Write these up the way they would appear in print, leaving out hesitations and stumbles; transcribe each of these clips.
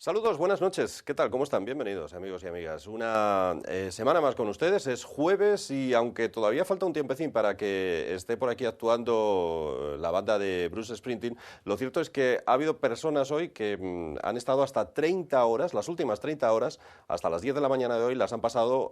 Saludos, buenas noches. ¿Qué tal? ¿Cómo están? Bienvenidos, amigos y amigas. Una semana más con ustedes. Es jueves y aunque todavía falta un tiempecín para que esté por aquí actuando la banda de Bruce Springsteen, lo cierto es que ha habido personas hoy que han estado hasta 30 horas, las últimas 30 horas, hasta las 10 de la mañana de hoy, las han pasado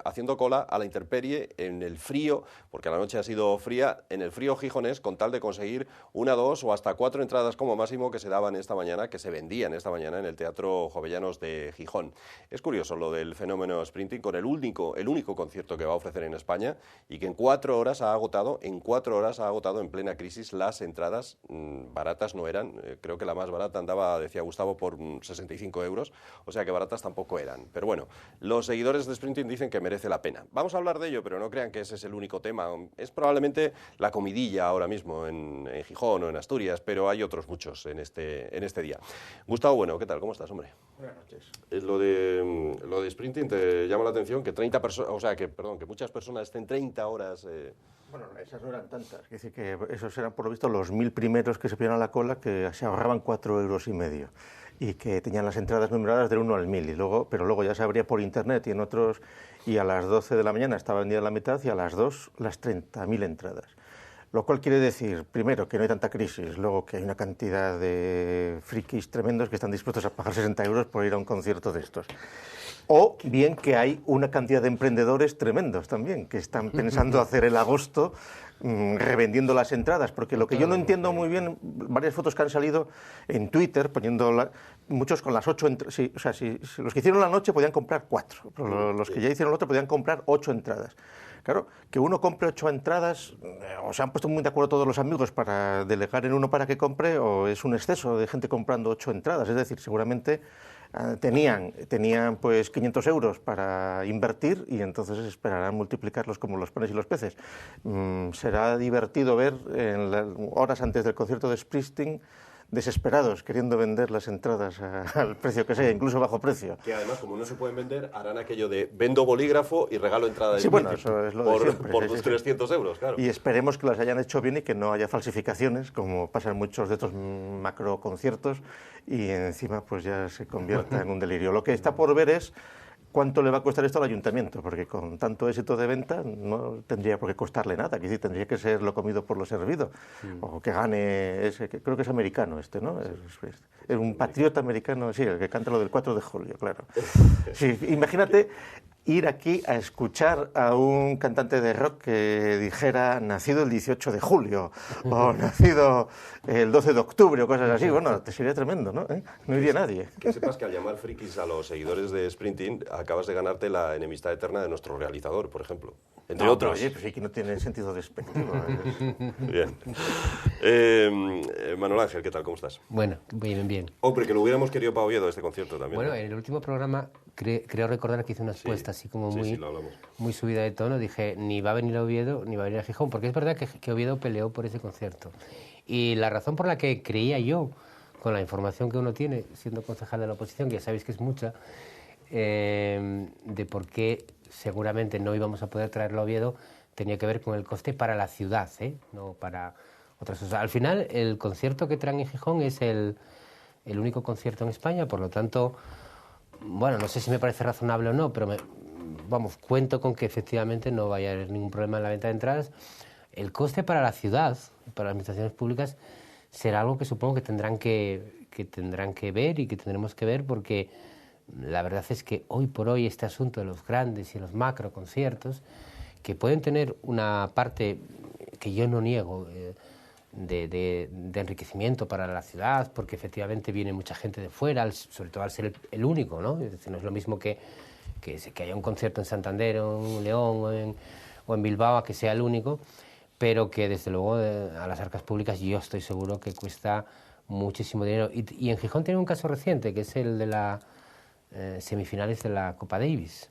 haciendo cola a la intemperie en el frío, porque la noche ha sido fría, en el frío gijonés, con tal de conseguir una, dos o hasta 4 entradas como máximo que se daban esta mañana, que se vendían esta mañana en el Teatro Jovellanos de Gijón. Es curioso lo del fenómeno Springsteen con el único concierto que va a ofrecer en España y que en 4 horas ha agotado, en plena crisis las entradas. Baratas no eran, creo que la más barata andaba, decía Gustavo, por 65 euros, o sea que baratas tampoco eran. Pero bueno, los seguidores de Springsteen dicen que merece la pena. Vamos a hablar de ello, pero no crean que ese es el único tema. Es probablemente la comidilla ahora mismo en Gijón o en Asturias, pero hay otros muchos en este día. Gustavo, bueno, ¿qué tal? ¿Cómo estás, hombre? Buenas noches. Lo de Springsteen te llama la atención que que muchas personas estén 30 horas. Bueno, esas no eran tantas. Es decir, que esos eran por lo visto los 1000 primeros que se pidieron a la cola, que se ahorraban 4,5 € y que tenían las entradas numeradas del 1 al 1000. Pero luego ya se abría por internet y en otros, y a las 12 de la mañana estaba vendida la mitad y a las 2 las 30.000 entradas. Lo cual quiere decir, primero, que no hay tanta crisis, luego que hay una cantidad de frikis tremendos que están dispuestos a pagar 60 euros por ir a un concierto de estos. O bien que hay una cantidad de emprendedores tremendos también, que están pensando hacer el agosto revendiendo las entradas, porque lo que yo no entiendo muy bien, varias fotos que han salido en Twitter, muchos con las 8 entradas, sí, o sea, si los que hicieron la noche podían comprar 4, pero los que ya hicieron la otra podían comprar 8 entradas. Claro, que uno compre 8 entradas, o se han puesto muy de acuerdo todos los amigos para delegar en uno para que compre, o es un exceso de gente comprando 8 entradas, es decir, seguramente tenían pues 500 euros para invertir y entonces esperarán multiplicarlos como los panes y los peces. Será divertido ver en las horas antes del concierto de Springsteen desesperados queriendo vender las entradas al precio que sea, incluso bajo precio. Que además, como no se pueden vender, harán aquello de vendo bolígrafo y regalo entrada de sí, bueno, eso es lo de siempre, por los 300 euros, claro. Y esperemos que las hayan hecho bien y que no haya falsificaciones, como pasa en muchos de estos macro conciertos, y encima pues ya se convierta en un delirio. Lo que está por ver es cuánto le va a costar esto al ayuntamiento, porque con tanto éxito de venta no tendría por qué costarle nada, que sí, tendría que ser lo comido por lo servido, o que gane, creo que es americano ¿no? Sí. Es un patriota americano, sí, el que canta lo del 4 de julio, claro. Sí, imagínate ir aquí a escuchar a un cantante de rock que dijera nacido el 18 de julio o nacido el 12 de octubre o cosas así. Bueno, te sería tremendo, ¿no? No iría nadie. Que sepas que al llamar frikis a los seguidores de Springsteen acabas de ganarte la enemistad eterna de nuestro realizador, por ejemplo. Entre otros. Oye, pues sí que no tiene sentido despectivo. Bien. Manuel Ángel, ¿qué tal? ¿Cómo estás? Bueno, bien. Hombre, que lo hubiéramos querido para Oviedo este concierto también. Bueno, ¿no? en el último programa creo recordar que hice una expuesta así como muy subida de tono. Dije, ni va a venir a Oviedo, ni va a venir a Gijón, porque es verdad que Oviedo peleó por ese concierto. Y la razón por la que creía yo, con la información que uno tiene, siendo concejal de la oposición, que ya sabéis que es mucha, de por qué seguramente no íbamos a poder traerlo a Oviedo, tenía que ver con el coste para la ciudad, no para otras cosas. Al final, el concierto que traen en Gijón es el único concierto en España, por lo tanto, bueno, no sé si me parece razonable o no, pero cuento con que efectivamente no vaya a haber ningún problema en la venta de entradas. El coste para la ciudad, para las administraciones públicas, será algo que supongo que tendrán que ver y que tendremos que ver, porque la verdad es que hoy por hoy este asunto de los grandes y los macro conciertos, que pueden tener una parte que yo no niego, de enriquecimiento para la ciudad, porque efectivamente viene mucha gente de fuera, sobre todo al ser el único, ¿no? Es decir, no es lo mismo que haya un concierto en Santander o en León o en Bilbao, a que sea el único, pero que desde luego a las arcas públicas yo estoy seguro que cuesta muchísimo dinero. Y en Gijón tiene un caso reciente, que es el de las semifinales de la Copa Davis.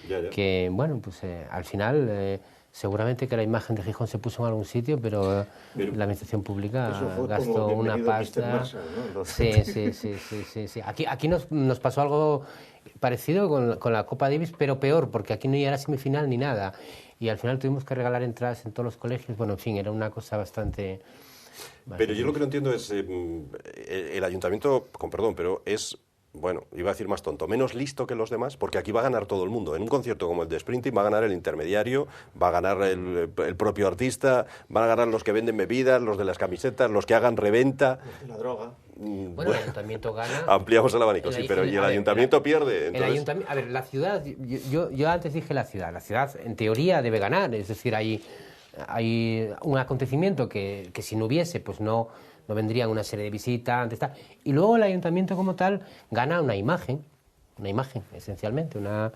Ya. Que, bueno, pues al final seguramente que la imagen de Gijón se puso en algún sitio, pero la administración pública gastó una pasta. Marshall, ¿no? Sí. Aquí nos pasó algo parecido con la Copa Davis, pero peor, porque aquí no era semifinal ni nada. Y al final tuvimos que regalar entradas en todos los colegios. Bueno, en fin, era una cosa bastante Pero yo lo que no entiendo es, el ayuntamiento, con perdón, pero es, bueno, iba a decir más tonto, menos listo que los demás, porque aquí va a ganar todo el mundo. En un concierto como el de Springsteen va a ganar el intermediario, va a ganar el propio artista, van a ganar los que venden bebidas, los de las camisetas, los que hagan reventa. Los de la droga. Bueno, el ayuntamiento gana. Ampliamos el abanico, sí, pero ¿y el ayuntamiento pierde? Entonces... A ver, la ciudad, yo antes dije la ciudad en teoría debe ganar, es decir, hay un acontecimiento que si no hubiese, pues no vendrían una serie de visitantes, tal. Y luego el ayuntamiento como tal gana una imagen esencialmente, una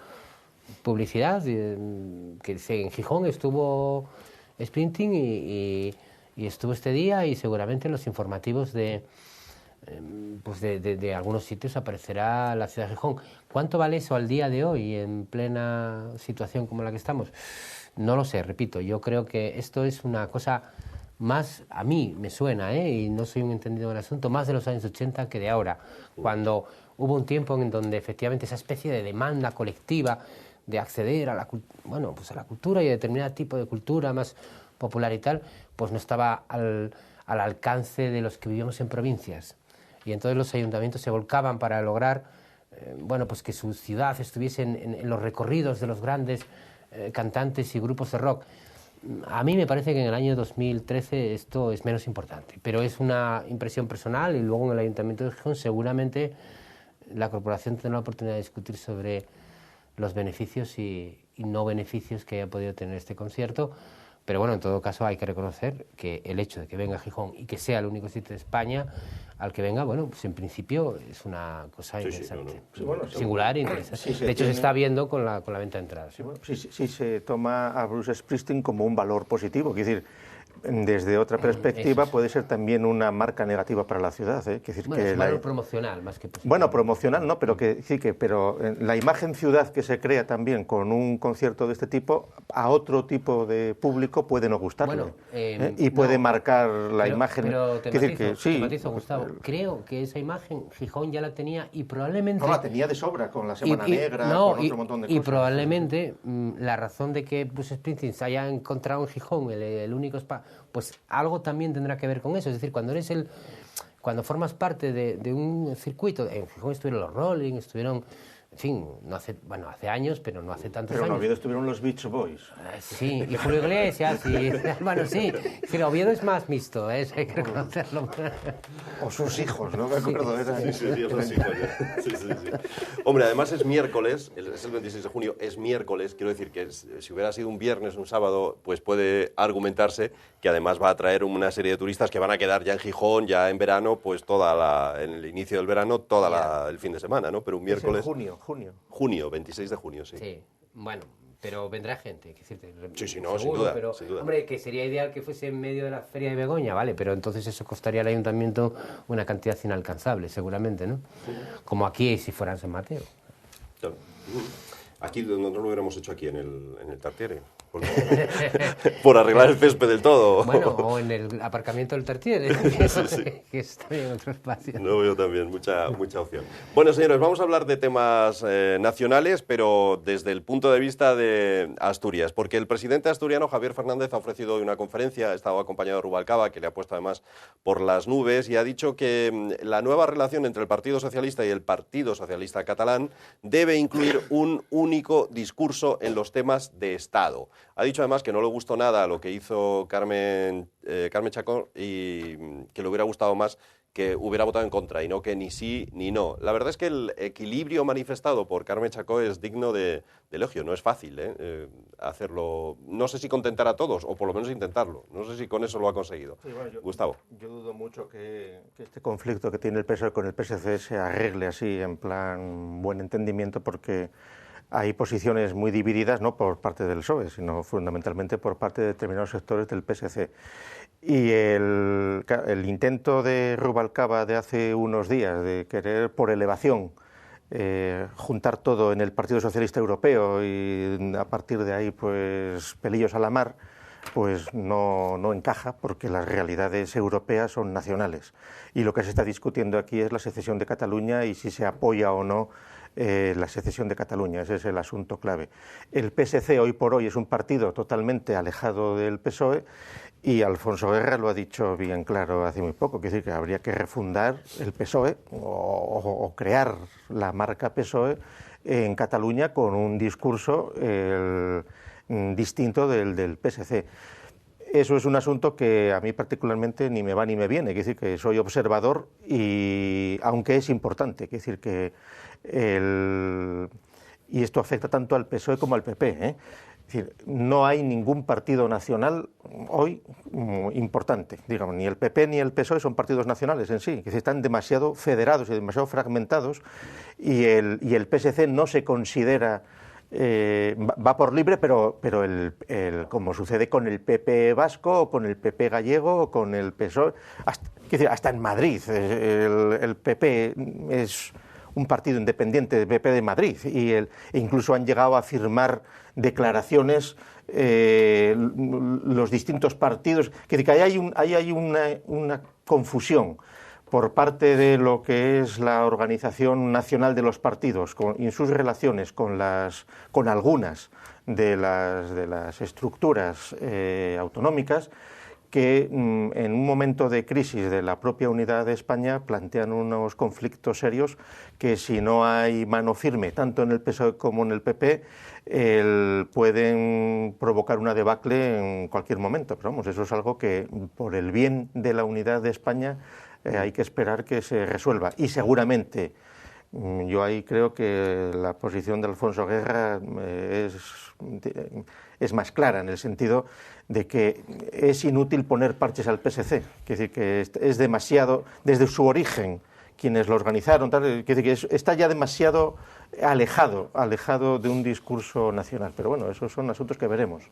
publicidad, que en Gijón estuvo Springsteen y estuvo este día, y seguramente en los informativos de algunos sitios aparecerá la ciudad de Gijón. ¿Cuánto vale eso al día de hoy, en plena situación como la que estamos? No lo sé, repito, yo creo que esto es una cosa más, a mí me suena, y no soy un entendido del asunto, más de los años 80 que de ahora, cuando hubo un tiempo en donde efectivamente esa especie de demanda colectiva de acceder a la cultura y a determinado tipo de cultura más popular y tal, pues no estaba al alcance de los que vivíamos en provincias. Y entonces los ayuntamientos se volcaban para lograr pues que su ciudad estuviese en los recorridos de los grandes cantantes y grupos de rock. A mí me parece que en el año 2013 esto es menos importante, pero es una impresión personal, y luego en el Ayuntamiento de Gijón seguramente la corporación tendrá la oportunidad de discutir sobre los beneficios y no beneficios que haya podido tener este concierto. Pero bueno, en todo caso hay que reconocer que el hecho de que venga a Gijón y que sea el único sitio de España al que venga, bueno, pues en principio es una cosa interesante, singular e interesante. De hecho, se está viendo con la venta de entradas. Sí, se toma a Bruce Springsteen como un valor positivo, es decir, desde otra perspectiva puede ser también una marca negativa para la ciudad. Es un valor promocional más que positivo. Bueno, promocional no, pero pero la imagen ciudad que se crea también con un concierto de este tipo, a otro tipo de público puede no gustarle. Y puede marcar la imagen. Pero te matizo, Gustavo. Creo que esa imagen Gijón ya la tenía, y probablemente... No, la tenía de sobra con la Semana Negra, con otro montón de cosas. Y probablemente la razón de que Bruce Springsteen se haya encontrado en Gijón el único espacio, pues algo también tendrá que ver con eso. Es decir, cuando formas parte de un circuito, en Gijón estuvieron los Rolling, estuvieron, en fin, hace años, pero no hace tantos años. Pero en Oviedo estuvieron los Beach Boys. Sí, y Julio Iglesias, sí. Sí, Oviedo es más mixto, hay que reconocerlo. O sus hijos, ¿no? Me acuerdo. Sí, los hijos. Sí. Hombre, además es miércoles, es el 26 de junio, es miércoles, quiero decir que si hubiera sido un viernes, un sábado, pues puede argumentarse que además va a traer una serie de turistas que van a quedar ya en Gijón, ya en verano, pues en el inicio del verano, el fin de semana, ¿no? Pero un miércoles... Junio, 26 de junio, sí. Sí, bueno, pero vendrá gente. Sí, seguro, sin duda. Pero, hombre, que sería ideal que fuese en medio de la Feria de Begoña, ¿vale? Pero entonces eso costaría al ayuntamiento una cantidad inalcanzable, seguramente, ¿no? Sí. Como aquí, si fuera en San Mateo. Claro. Aquí, nosotros lo hubiéramos hecho aquí en el Tartiere. Por arreglar el césped del todo. Bueno, o en el aparcamiento del Tartiere, que está en otro espacio. No veo también mucha opción. Bueno, señores, vamos a hablar de temas nacionales, pero desde el punto de vista de Asturias, porque el presidente asturiano, Javier Fernández, ha ofrecido hoy una conferencia, ha estado acompañado de Rubalcaba, que le ha puesto además por las nubes, y ha dicho que la nueva relación entre el Partido Socialista y el Partido Socialista catalán debe incluir un único discurso en los temas de Estado. Ha dicho además que no le gustó nada lo que hizo Carmen Chacón, y que le hubiera gustado más que hubiera votado en contra y no que ni sí ni no. La verdad es que el equilibrio manifestado por Carmen Chacón es digno de elogio. No es fácil hacerlo. No sé si contentar a todos, o por lo menos intentarlo. No sé si con eso lo ha conseguido. Sí, bueno, Gustavo. Yo dudo mucho que este conflicto que tiene el PSOE con el PSC se arregle así, en plan buen entendimiento, porque hay posiciones muy divididas, no por parte del PSOE, sino fundamentalmente por parte de determinados sectores del PSC. Y el intento de Rubalcaba de hace unos días de querer, por elevación, juntar todo en el Partido Socialista Europeo y a partir de ahí, pues, pelillos a la mar, pues no encaja, porque las realidades europeas son nacionales. Y lo que se está discutiendo aquí es la secesión de Cataluña y si se apoya o no la secesión de Cataluña. Ese es el asunto clave. El PSC hoy por hoy es un partido totalmente alejado del PSOE Y Alfonso Guerra lo ha dicho bien claro hace muy poco, que decir que habría que refundar el PSOE o crear la marca PSOE en Cataluña con un discurso distinto del PSC. Eso es un asunto que a mí particularmente ni me va ni me viene, es decir, que soy observador, y aunque es importante, es decir, que y esto afecta tanto al PSOE como al PP, ¿eh? Es decir, no hay ningún partido nacional hoy importante, digamos, ni el PP ni el PSOE son partidos nacionales en sí, que están demasiado federados y demasiado fragmentados, y el PSC no se considera, va por libre, pero como sucede con el PP vasco, o con el PP gallego, o con el PSOE, hasta en Madrid el PP es un partido independiente del PP de Madrid, e incluso han llegado a firmar declaraciones los distintos partidos, que hay una confusión por parte de lo que es la Organización Nacional de los Partidos y en sus relaciones con algunas de las estructuras autonómicas, que en un momento de crisis de la propia unidad de España plantean unos conflictos serios que, si no hay mano firme tanto en el PSOE como en el PP, pueden provocar una debacle en cualquier momento. Pero vamos, eso es algo que, por el bien de la unidad de España, hay que esperar que se resuelva. Y seguramente, yo ahí creo que la posición de Alfonso Guerra es más clara, en el sentido de que es inútil poner parches al PSC, es decir, que es demasiado, desde su origen, quienes lo organizaron, es decir, que está ya demasiado alejado de un discurso nacional. Pero bueno, esos son asuntos que veremos.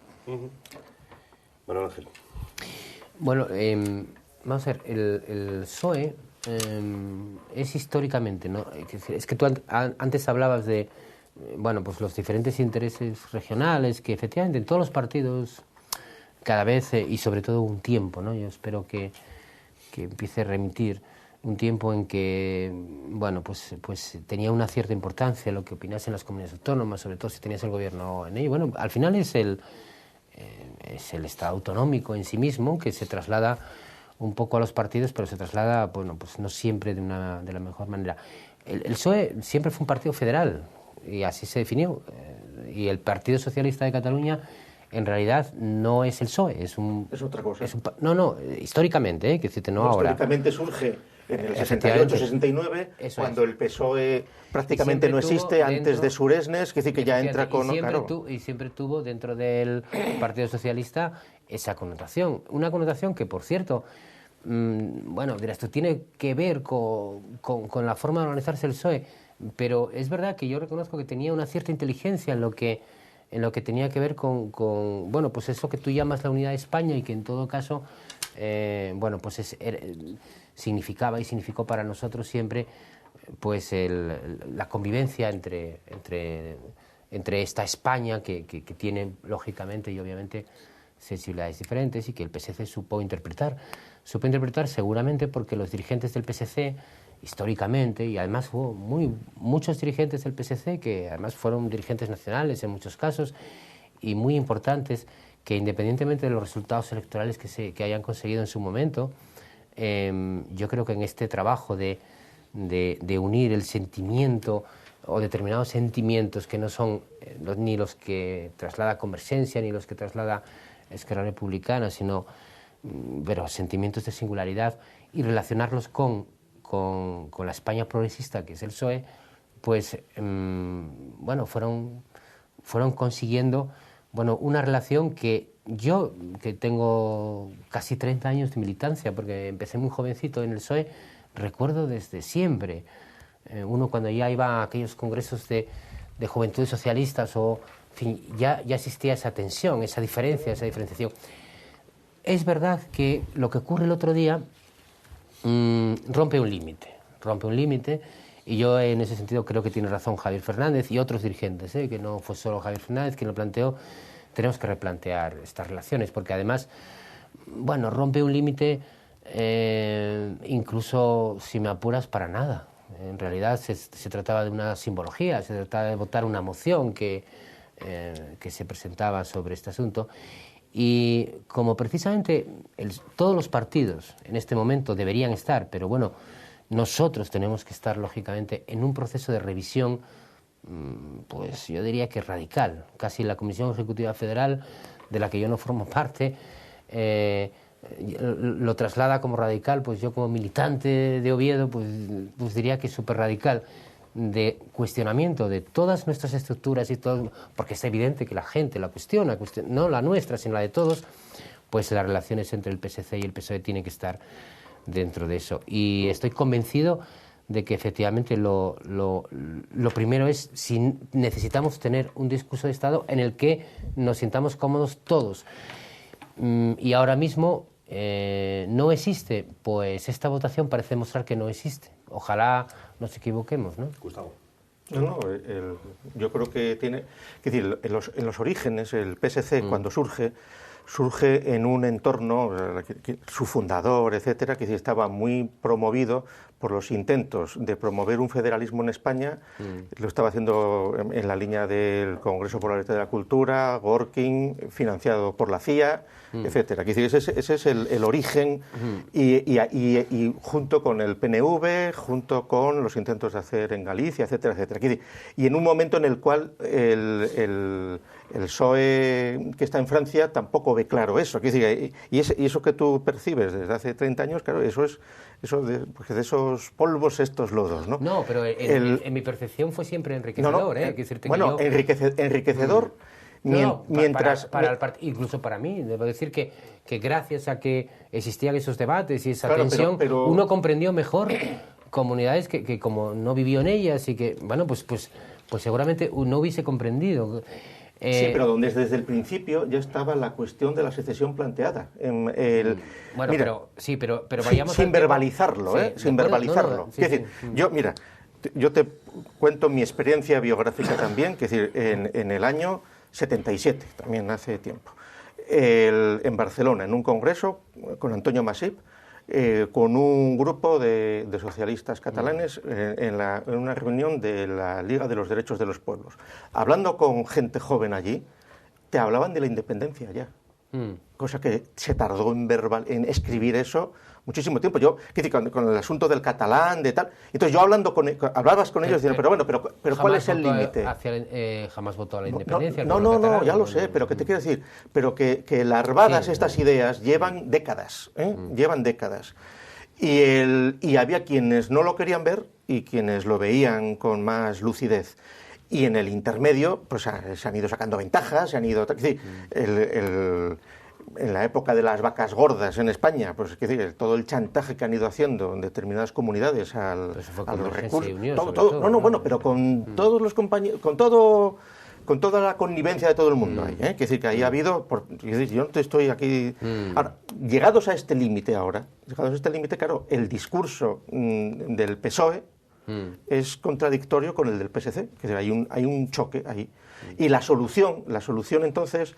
Bueno, Ángel. Bueno, vamos a ver, el PSOE es históricamente, ¿no? Es que tú antes hablabas de, bueno, pues los diferentes intereses regionales, que efectivamente en todos los partidos cada vez, y sobre todo un tiempo, ¿no? Yo espero que empiece a remitir un tiempo en que, bueno, pues tenía una cierta importancia lo que opinasen las comunidades autónomas, sobre todo si tenías el gobierno en ello. Bueno, al final es el Estado autonómico en sí mismo que se traslada un poco a los partidos, pero se traslada, bueno, pues no siempre de la mejor manera. El PSOE siempre fue un partido federal, y así se definió, y el Partido Socialista de Cataluña en realidad no es el PSOE, es otra cosa. Históricamente, que decirte, no ahora. Históricamente surge en el 68-69, cuando el PSOE prácticamente no existe, antes de Suresnes, que decir que ya entra con... Y siempre tuvo dentro del Partido Socialista esa connotación. Una connotación que, por cierto, bueno, dirás tú, tiene que ver con la forma de organizarse el PSOE, pero es verdad que yo reconozco que tenía una cierta inteligencia en lo que tenía que ver con bueno, pues eso que tú llamas la unidad de España, y que en todo caso, bueno, pues significaba y significó para nosotros siempre, pues la convivencia entre esta España que tiene lógicamente y obviamente sensibilidades diferentes, y que el PSC supo interpretar seguramente porque los dirigentes del PSC históricamente, y además hubo muchos dirigentes del PSC que además fueron dirigentes nacionales en muchos casos y muy importantes, que independientemente de los resultados electorales que hayan conseguido en su momento, yo creo que en este trabajo de unir el sentimiento o determinados sentimientos que no son ni los que traslada Convergencia ni los que traslada Esquerra Republicana, sino pero sentimientos de singularidad, y relacionarlos con la España progresista, que es el PSOE, pues bueno, fueron consiguiendo, bueno, una relación que yo, que tengo casi 30 años de militancia, porque empecé muy jovencito en el PSOE, recuerdo desde siempre. Uno, cuando ya iba a aquellos congresos de juventudes socialistas, o en fin, ya existía esa tensión, esa diferenciación. Es verdad que lo que ocurre el otro día rompe un límite, y yo en ese sentido creo que tiene razón Javier Fernández y otros dirigentes, que no fue solo Javier Fernández quien lo planteó. Tenemos que replantear estas relaciones, porque además, bueno, rompe un límite, incluso si me apuras, para nada. En realidad se trataba de una simbología, se trataba de votar una moción que se presentaba sobre este asunto, Y como precisamente todos los partidos en este momento deberían estar, pero bueno, nosotros tenemos que estar lógicamente en un proceso de revisión, pues yo diría que radical. Casi la Comisión Ejecutiva Federal, de la que yo no formo parte, lo traslada como radical. Pues yo, como militante de Oviedo, pues diría que es súper radical, de cuestionamiento de todas nuestras estructuras y todo, porque es evidente que la gente la cuestiona, no la nuestra, sino la de todos. Pues las relaciones entre el PSC y el PSOE tienen que estar dentro de eso. Y estoy convencido de que efectivamente lo primero es, si necesitamos tener un discurso de Estado en el que nos sintamos cómodos todos. Y ahora mismo no existe, pues esta votación parece mostrar que no existe. Ojalá nos equivoquemos, ¿no? Gustavo. No, yo creo que tiene... Es decir, en los orígenes, el PSC, cuando surge en un entorno, su fundador, etcétera, que estaba muy promovido por los intentos de promover un federalismo en España. Lo estaba haciendo en la línea del Congreso por la Libertad de la Cultura, Gorkin, financiado por la CIA, etcétera. Ese es el origen, y junto con el PNV, junto con los intentos de hacer en Galicia, etcétera, etcétera. Y en un momento en el cual el PSOE que está en Francia tampoco ve claro eso. Y eso que tú percibes desde hace 30 años, claro, eso de esos polvos, estos lodos, ¿no? No, pero en mi percepción fue siempre enriquecedor, enriquecedor. Mientras incluso para mí, debo decir que gracias a que existían esos debates y esa claro, tensión, pero... uno comprendió mejor comunidades que como no vivió en ellas y que, bueno, pues seguramente no hubiese comprendido. Sí, pero desde el principio ya estaba la cuestión de la secesión planteada. Bueno, mira, pero vayamos sin verbalizarlo, sin verbalizarlo. Yo te cuento mi experiencia biográfica también, que es decir, en el año 77, también hace tiempo, en Barcelona, en un congreso con Antonio Masip, con un grupo de socialistas catalanes en una reunión de la Liga de los Derechos de los Pueblos. Hablando con gente joven allí, te hablaban de la independencia ya, cosa que se tardó en escribir eso muchísimo tiempo. Yo, con el asunto del catalán, de tal, entonces yo hablabas con ellos diciendo, pero ¿cuál es el límite? Jamás votó a la independencia. No, ya lo sé, pero ¿qué te quiero decir? Pero que larvadas estas ideas llevan décadas, llevan décadas. Y había quienes no lo querían ver y quienes lo veían con más lucidez. Y en el intermedio, pues se han ido sacando ventajas, se han ido... En la época de las vacas gordas en España, pues todo el chantaje que han ido haciendo en determinadas comunidades a los recursos, pero con todos los compañeros, con toda la connivencia de todo el mundo ahí, que decir que ahí ha habido, yo no estoy aquí. Ahora, llegados a este límite, claro, el discurso del PSOE es contradictorio con el del PSC, que hay un choque ahí. Y la solución entonces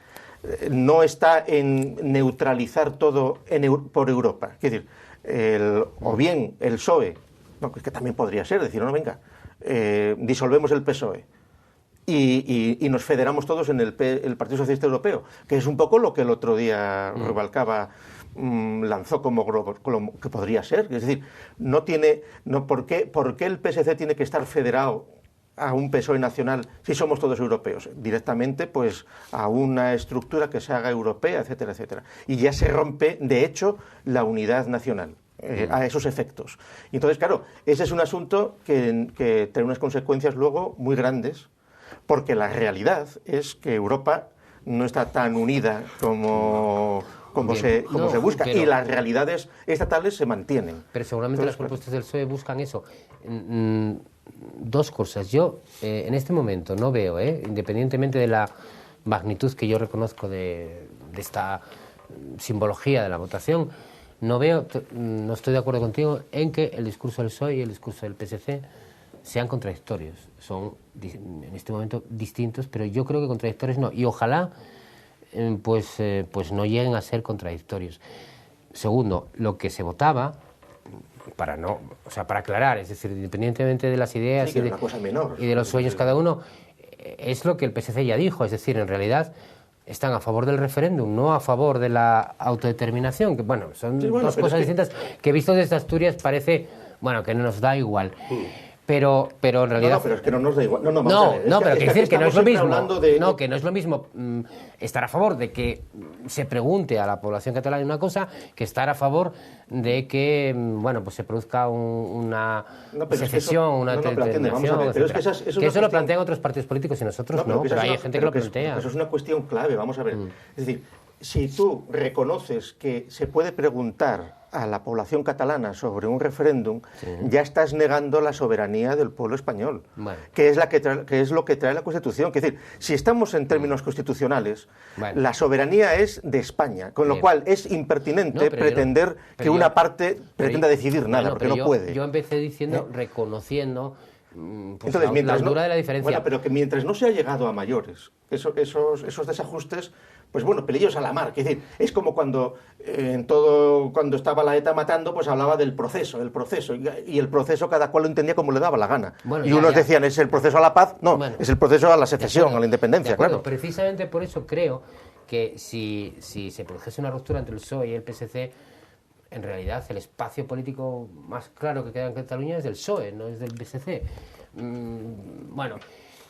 no está en neutralizar todo por Europa. Es decir, o bien el PSOE, que también podría ser, decir, disolvemos el PSOE y nos federamos todos en el Partido Socialista Europeo, que es un poco lo que el otro día Rubalcaba lanzó como que podría ser. Es decir, ¿por qué el PSC tiene que estar federado a un PSOE nacional si somos todos europeos? Directamente, pues, a una estructura que se haga europea, etcétera, etcétera. Y ya se rompe, de hecho, la unidad nacional a esos efectos. Y entonces, claro, ese es un asunto que tiene unas consecuencias luego muy grandes, porque la realidad es que Europa no está tan unida como se busca, pero, y las realidades estatales se mantienen. Pero seguramente las propuestas del PSOE buscan eso. Dos cosas. Yo, en este momento, no veo, independientemente de la magnitud que yo reconozco de esta simbología de la votación, no estoy de acuerdo contigo en que el discurso del PSOE y el discurso del PSC sean contradictorios. Son, en este momento, distintos, pero yo creo que contradictorios no. Y ojalá, pues no lleguen a ser contradictorios. Segundo, lo que se votaba, para aclarar, es decir, independientemente de las ideas y de los sueños cada uno, es lo que el PSC ya dijo. Es decir, en realidad, están a favor del referéndum, no a favor de la autodeterminación, que bueno, son dos cosas distintas que visto desde Asturias parece, bueno, que no nos da igual. Pero en realidad... No, pero es que no nos da igual. Pero quiero decir que no es lo mismo. Que no es lo mismo estar a favor de que se pregunte a la población catalana una cosa que estar a favor de que, bueno, pues se produzca una secesión, una determinación, que eso lo plantean otros partidos políticos y nosotros no, pero hay gente que lo plantea. Eso es una cuestión clave, vamos a ver. Es decir, si tú reconoces que se puede preguntar a la población catalana sobre un referéndum, ya estás negando la soberanía del pueblo español, que es lo que trae la Constitución. Es decir, si estamos en términos constitucionales, la soberanía es de España, con lo cual es impertinente pretender que una parte pretenda decidir nada, porque no puede. Yo empecé diciendo, reconociendo pues entonces, la altura de la diferencia. Bueno, pero que mientras no se ha llegado a mayores, esos desajustes, pues bueno, pelillos a la mar. Es decir, es como cuando cuando estaba la ETA matando, pues hablaba del proceso, y el proceso cada cual lo entendía como le daba la gana. Bueno, y unos decían, es el proceso a la paz, no, es el proceso a la secesión, a la independencia, claro. Precisamente por eso creo que si se produjese una ruptura entre el PSOE y el PSC, en realidad el espacio político más claro que queda en Cataluña es del PSOE, no es del PSC. Bueno,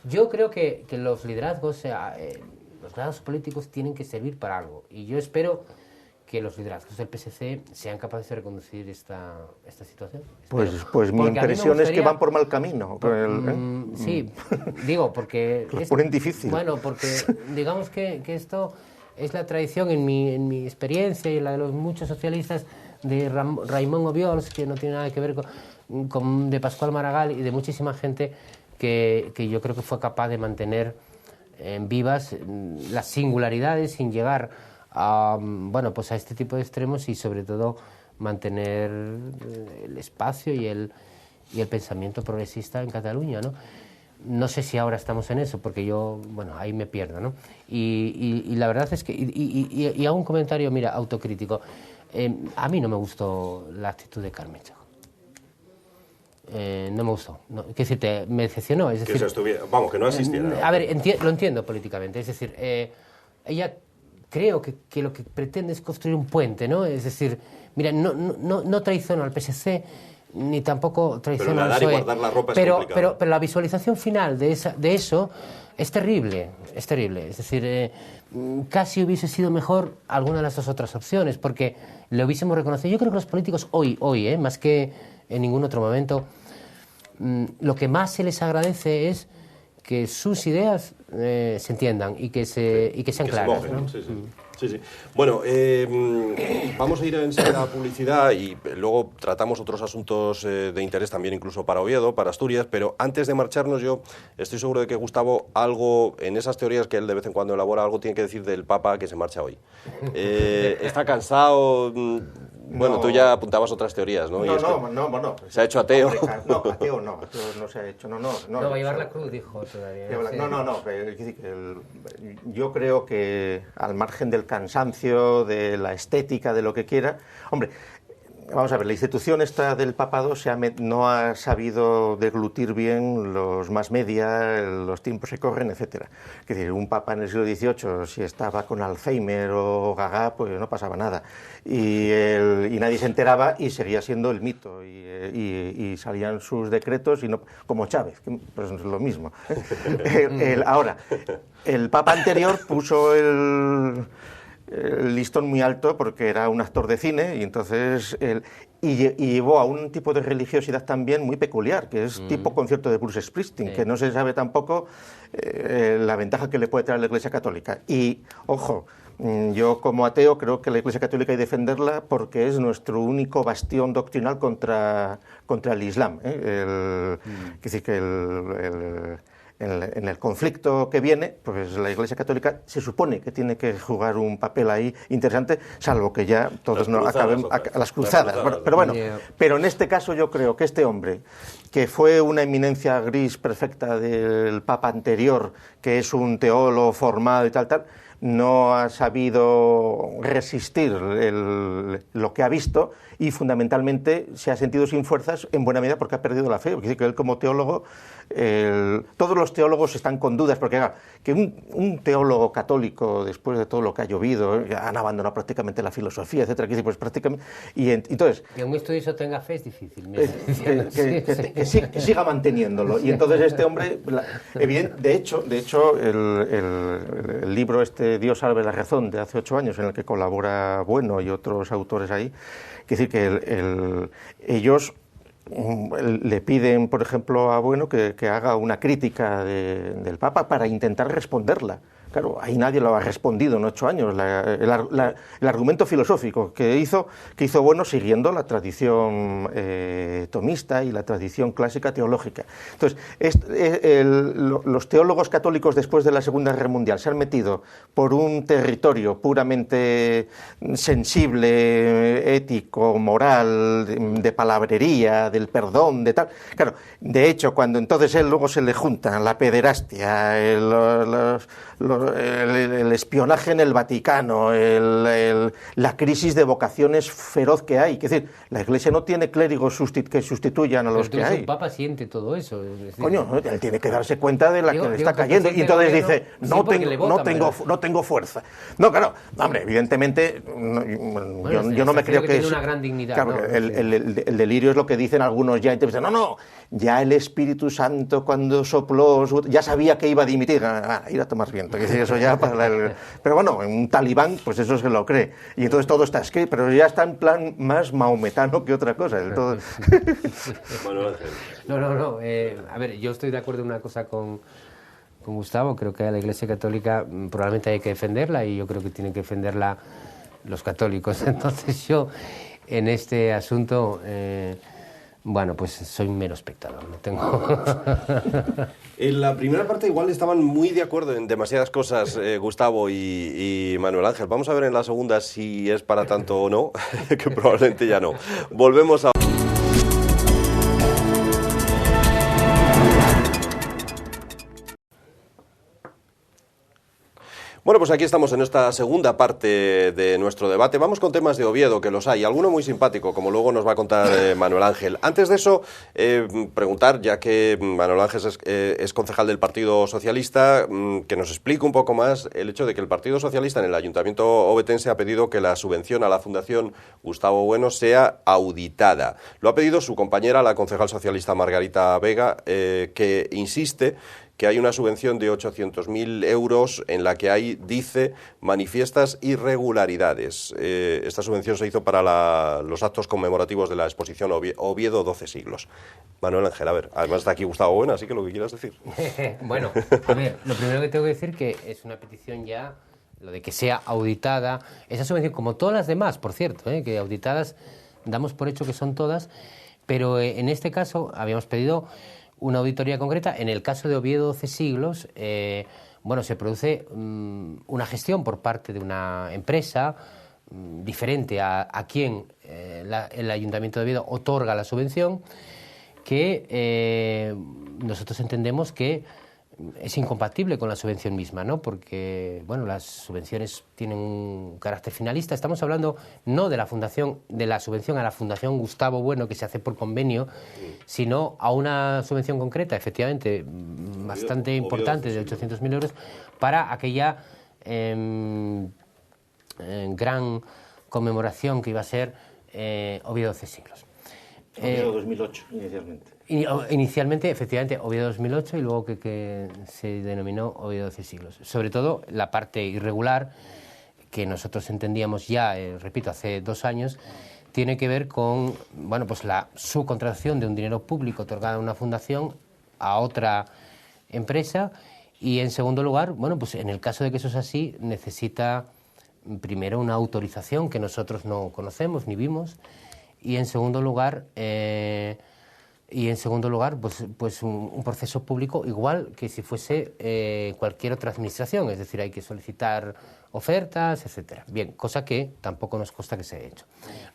yo creo que los liderazgos políticos tienen que servir para algo, y yo espero que los liderazgos del PSC sean capaces de reconducir esta situación. Pues mi impresión es que van por mal camino. Sí, digo, porque... Los ponen difícil. Bueno, porque digamos que esto es la tradición, en mi experiencia y la de los muchos socialistas, de Raimon Obiols, que no tiene nada que ver con de Pascual Maragall y de muchísima gente que yo creo que fue capaz de mantener vivas las singularidades sin llegar a este tipo de extremos, y sobre todo mantener el espacio y el pensamiento progresista en Cataluña, ¿no? No sé si ahora estamos en eso, porque yo, ahí me pierdo, ¿no? Y la verdad es que, y hago un comentario, mira, autocrítico. A mí no me gustó la actitud de Carmen Chago. No me gustó. Quiero decirte, me decepcionó. Es decir, que no asistiera. A ver, lo entiendo políticamente. Es decir, ella creo que lo que pretende es construir un puente, ¿no? Es decir, mira, no traiciono al PSC, ni tampoco traiciono al PSOE. Pero la visualización final de eso es terrible, es terrible. Es decir, casi hubiese sido mejor alguna de las dos otras opciones, porque le hubiésemos reconocido. Yo creo que los políticos hoy, más que en ningún otro momento, lo que más se les agradece es que sus ideas se entiendan y que sean claras. ¿No? Sí. Bueno, vamos a ir enseguida a publicidad y luego tratamos otros asuntos de interés también, incluso para Oviedo, para Asturias, pero antes de marcharnos, yo estoy seguro de que Gustavo, algo en esas teorías que él de vez en cuando elabora, algo tiene que decir del Papa que se marcha hoy. ¿Está cansado? Bueno, tú ya apuntabas otras teorías, ¿no? No. ¿Se ha hecho ateo? No, ateo no se ha hecho, no. No, va a llevar la cruz, dijo todavía. No. Yo creo que al margen del cansancio, de la estética, de lo que quiera, hombre, vamos a ver, la institución esta del papado no ha sabido deglutir bien los más media, los tiempos que corren, etcétera. Es decir, un papa en el siglo XVIII, si estaba con Alzheimer o gaga, pues no pasaba nada. Y nadie se enteraba y seguía siendo el mito. Y salían sus decretos, y no, como Chávez, que pues es lo mismo. Ahora, el papa anterior puso el listón muy alto porque era un actor de cine, y entonces y llevó a un tipo de religiosidad también muy peculiar, que es tipo concierto de Bruce Springsteen, que no se sabe tampoco la ventaja que le puede traer la Iglesia Católica. Y, ojo, yo como ateo creo que la Iglesia Católica hay que defenderla porque es nuestro único bastión doctrinal contra el Islam. Es decir, que en el conflicto que viene, pues la Iglesia Católica se supone que tiene que jugar un papel ahí interesante, salvo que ya todos no acabemos a las cruzadas. Pero en este caso yo creo que este hombre, que fue una eminencia gris perfecta del Papa anterior, que es un teólogo formado y tal, no ha sabido resistir lo que ha visto, y fundamentalmente se ha sentido sin fuerzas en buena medida porque ha perdido la fe. Porque dice que él como teólogo todos los teólogos están con dudas, porque que un teólogo católico, después de todo lo que ha llovido, han abandonado prácticamente la filosofía, etcétera, que pues prácticamente... entonces, que un estudioso tenga fe es difícil. Que siga manteniéndolo. Y entonces este hombre, de hecho el libro Dios salve la razón, de hace 8 años, en el que colabora Bueno y otros autores ahí, quiere decir que ellos le piden, por ejemplo, a Bueno que haga una crítica del Papa para intentar responderla. Claro, ahí nadie lo ha respondido en 8 años. El argumento filosófico que hizo Bueno siguiendo la tradición tomista y la tradición clásica teológica. Entonces, los teólogos católicos después de la Segunda Guerra Mundial se han metido por un territorio puramente sensible, ético, moral, de palabrería, del perdón, de tal. Claro, de hecho, cuando entonces luego se le juntan la pederastia, el espionaje en el Vaticano, la crisis de vocaciones feroz que hay. Es decir, la Iglesia no tiene clérigos que sustituyan a los que hay. El Papa siente todo eso. Es decir, coño, él tiene que darse cuenta de la que le está cayendo. Y entonces dice, no tengo fuerza. No, claro, hombre, evidentemente, yo no me creo que tiene una gran dignidad. Claro, ¿no? el delirio es lo que dicen algunos ya. Entonces, no, ya el Espíritu Santo cuando sopló, ya sabía que iba a dimitir. Ir a tomar viento. Que eso ya pero bueno, un talibán, pues eso se lo cree. Y entonces todo está escrito, pero ya está en plan más maometano que otra cosa. Todo... No. A ver, yo estoy de acuerdo en una cosa con Gustavo. Creo que a la Iglesia Católica probablemente hay que defenderla y yo creo que tienen que defenderla los católicos. Entonces yo, en este asunto... bueno, pues soy mero espectador, no tengo... En la primera parte igual estaban muy de acuerdo en demasiadas cosas Gustavo y Manuel Ángel. Vamos a ver en la segunda si es para tanto o no, que probablemente ya no. Volvemos a... Bueno, pues aquí estamos en esta segunda parte de nuestro debate. Vamos con temas de Oviedo, que los hay. Alguno muy simpático, como luego nos va a contar Manuel Ángel. Antes de eso, preguntar, ya que Manuel Ángel es concejal del Partido Socialista, que nos explique un poco más el hecho de que el Partido Socialista en el Ayuntamiento ovetense ha pedido que la subvención a la Fundación Gustavo Bueno sea auditada. Lo ha pedido su compañera, la concejal socialista Margarita Vega, que insiste que hay una subvención de 800.000 euros en la que hay, dice, manifiestas irregularidades. Esta subvención se hizo para los actos conmemorativos de la exposición Oviedo 12 siglos. Manuel Ángel, a ver, además está aquí Gustavo Bueno, así que lo que quieras decir. Bueno, a ver, lo primero que tengo que decir que es una petición ya, lo de que sea auditada, esa subvención, como todas las demás, por cierto, que auditadas damos por hecho que son todas, pero en este caso habíamos pedido una auditoría concreta. En el caso de Oviedo 12 siglos, bueno, se produce una gestión por parte de una empresa diferente a quien el Ayuntamiento de Oviedo otorga la subvención, que nosotros entendemos que es incompatible con la subvención misma, ¿no? Porque, bueno, las subvenciones tienen un carácter finalista. Estamos hablando no de la subvención a la Fundación Gustavo Bueno, que se hace por convenio, sino a una subvención concreta, efectivamente, bastante importante, de 800.000 euros, para aquella gran conmemoración que iba a ser Oviedo 12 siglos. Oviedo 2008, inicialmente. Inicialmente, efectivamente, Oviedo 2008 y luego que se denominó Oviedo 12 siglos. Sobre todo la parte irregular, que nosotros entendíamos ya, repito, hace 2 años, tiene que ver con, bueno, pues la subcontratación de un dinero público otorgado a una fundación a otra empresa y, en segundo lugar, bueno, pues en el caso de que eso es así, necesita primero una autorización que nosotros no conocemos ni vimos y, en segundo lugar, pues un proceso público igual que si fuese cualquier otra administración, es decir, hay que solicitar ofertas, etcétera. Bien, cosa que tampoco nos consta que se haya hecho.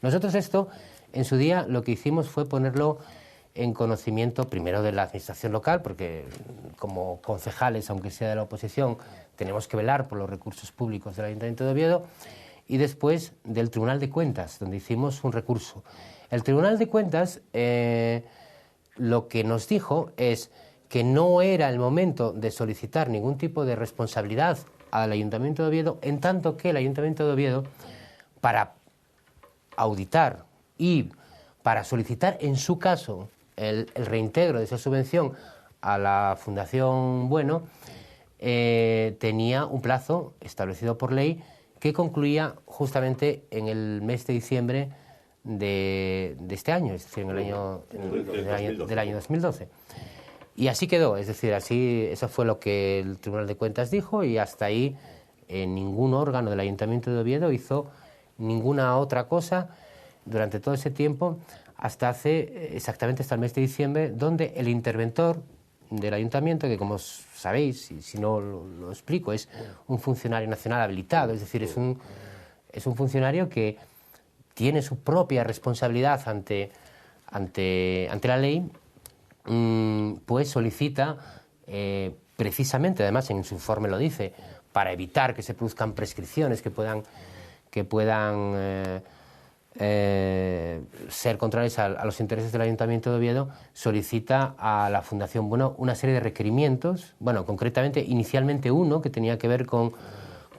Nosotros esto, en su día, lo que hicimos fue ponerlo en conocimiento primero de la administración local, porque como concejales, aunque sea de la oposición, tenemos que velar por los recursos públicos del Ayuntamiento de Oviedo, y después del Tribunal de Cuentas, donde hicimos un recurso. El Tribunal de Cuentas lo que nos dijo es que no era el momento de solicitar ningún tipo de responsabilidad al Ayuntamiento de Oviedo, en tanto que el Ayuntamiento de Oviedo, para auditar y para solicitar, en su caso, el reintegro de esa subvención a la Fundación Bueno, tenía un plazo establecido por ley que concluía justamente en el mes de diciembre de este año, es decir, del año 2012. Y así quedó, es decir, eso fue lo que el Tribunal de Cuentas dijo, y hasta ahí ningún órgano del Ayuntamiento de Oviedo hizo ninguna otra cosa durante todo ese tiempo, exactamente hasta el mes de diciembre, donde el interventor del Ayuntamiento, que como sabéis, y si no lo explico, es un funcionario nacional habilitado, es decir, es un funcionario que tiene su propia responsabilidad ante la ley, pues solicita, precisamente, además en su informe lo dice, para evitar que se produzcan prescripciones que puedan ser contrarias a los intereses del Ayuntamiento de Oviedo, solicita a la Fundación Bueno una serie de requerimientos, bueno, concretamente, inicialmente uno que tenía que ver con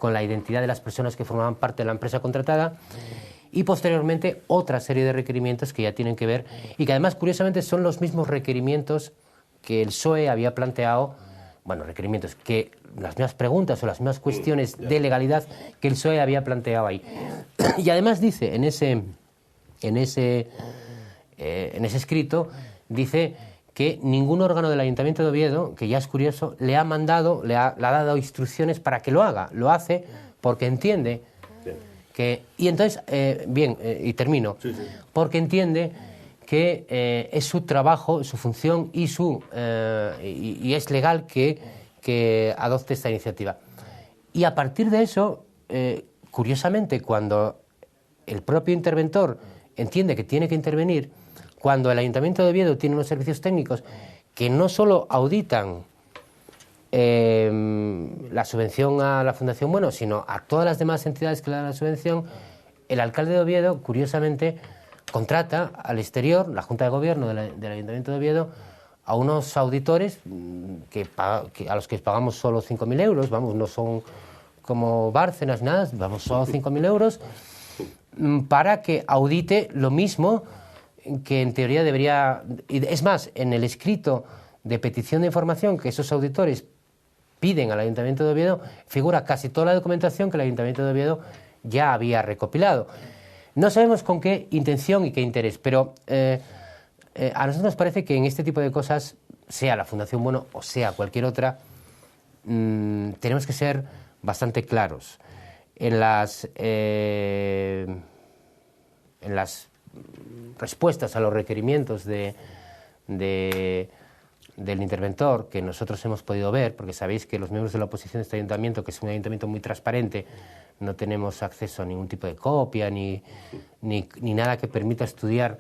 la identidad de las personas que formaban parte de la empresa contratada, y posteriormente otra serie de requerimientos que ya tienen que ver, y que además, curiosamente, son los mismos requerimientos que el PSOE había planteado, bueno, requerimientos, que las mismas preguntas o las mismas cuestiones de legalidad que el PSOE había planteado ahí. Y además dice, en ese escrito, dice que ningún órgano del Ayuntamiento de Oviedo, que ya es curioso, le ha dado instrucciones para que lo haga. Lo hace porque entiende y entonces, y termino, porque entiende que es su trabajo, su función y es legal que adopte esta iniciativa. Y a partir de eso, curiosamente, cuando el propio interventor entiende que tiene que intervenir, cuando el Ayuntamiento de Oviedo tiene unos servicios técnicos que no solo auditan la subvención a la Fundación Bueno, sino a todas las demás entidades que le dan la subvención, el alcalde de Oviedo, curiosamente, contrata al exterior, la Junta de Gobierno del Ayuntamiento de Oviedo, a unos auditores a los que pagamos solo 5.000 euros, vamos, no son como Bárcenas, nada, vamos, solo 5.000 euros, para que audite lo mismo que en teoría debería. Es más, en el escrito de petición de información que esos auditores piden al Ayuntamiento de Oviedo, figura casi toda la documentación que el Ayuntamiento de Oviedo ya había recopilado. No sabemos con qué intención y qué interés, pero a nosotros nos parece que en este tipo de cosas, sea la Fundación Bueno o sea cualquier otra, tenemos que ser bastante claros. En las respuestas a los requerimientos del interventor que nosotros hemos podido ver, porque sabéis que los miembros de la oposición de este ayuntamiento, que es un ayuntamiento muy transparente, no tenemos acceso a ningún tipo de copia ni nada que permita estudiar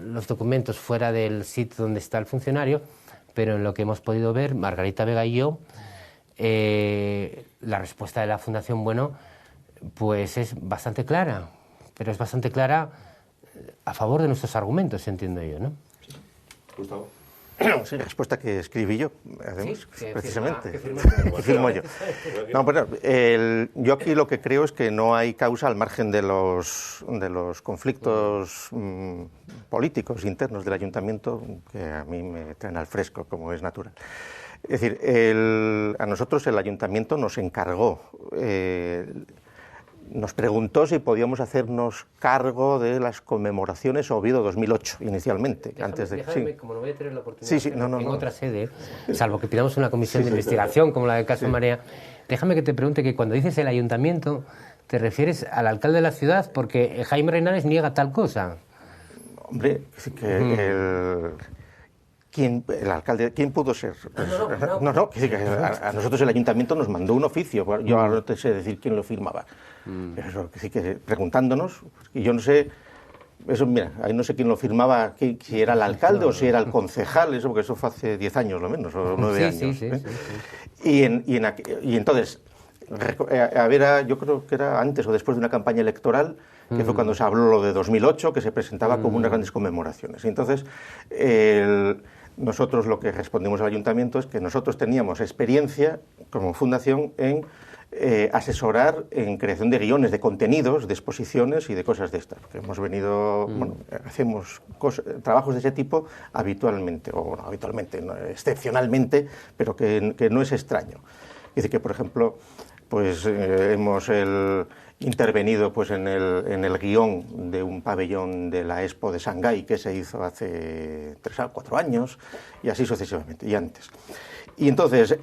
los documentos fuera del sitio donde está el funcionario, pero en lo que hemos podido ver, Margarita Vega y yo, la respuesta de la Fundación Bueno pues es bastante clara, pero es bastante clara a favor de nuestros argumentos, entiendo yo, ¿no? Sí. Gustavo. Sí, la respuesta que escribí yo, además, sí, precisamente. que firmo yo. No, bueno, yo aquí lo que creo es que no hay causa al margen de los conflictos políticos internos del ayuntamiento que a mí me traen al fresco, como es natural. Es decir, a nosotros el ayuntamiento nos encargó, nos preguntó si podíamos hacernos cargo de las conmemoraciones Oviedo 2008, inicialmente. Como no voy a tener la oportunidad en otra sede, salvo que pidamos una comisión de investigación, como la del caso Marea, déjame que te pregunte que cuando dices el ayuntamiento, ¿te refieres al alcalde de la ciudad? Porque Jaime Reinares niega tal cosa. Hombre, el alcalde, ¿quién pudo ser? No, que a nosotros el ayuntamiento nos mandó un oficio, yo ahora no te sé decir quién lo firmaba, pero eso, que preguntándonos, y yo no sé, eso, mira, ahí no sé quién lo firmaba, si era el alcalde o si era el concejal, eso, porque eso fue hace 10 años lo menos, o 9 años. Sí. Y entonces, yo creo que era antes o después de una campaña electoral, que fue cuando se habló lo de 2008, que se presentaba como unas grandes conmemoraciones. Y entonces, nosotros lo que respondimos al ayuntamiento es que nosotros teníamos experiencia como fundación en asesorar en creación de guiones, de contenidos, de exposiciones y de cosas de estas. Porque hemos venido, bueno, hacemos trabajos de ese tipo habitualmente, o no habitualmente, no, excepcionalmente, pero que no es extraño. Dice que, por ejemplo, pues hemos intervenido pues, en el guión de un pabellón de la Expo de Shanghái que se hizo hace 3 o 4 años, y así sucesivamente, y antes. Y entonces,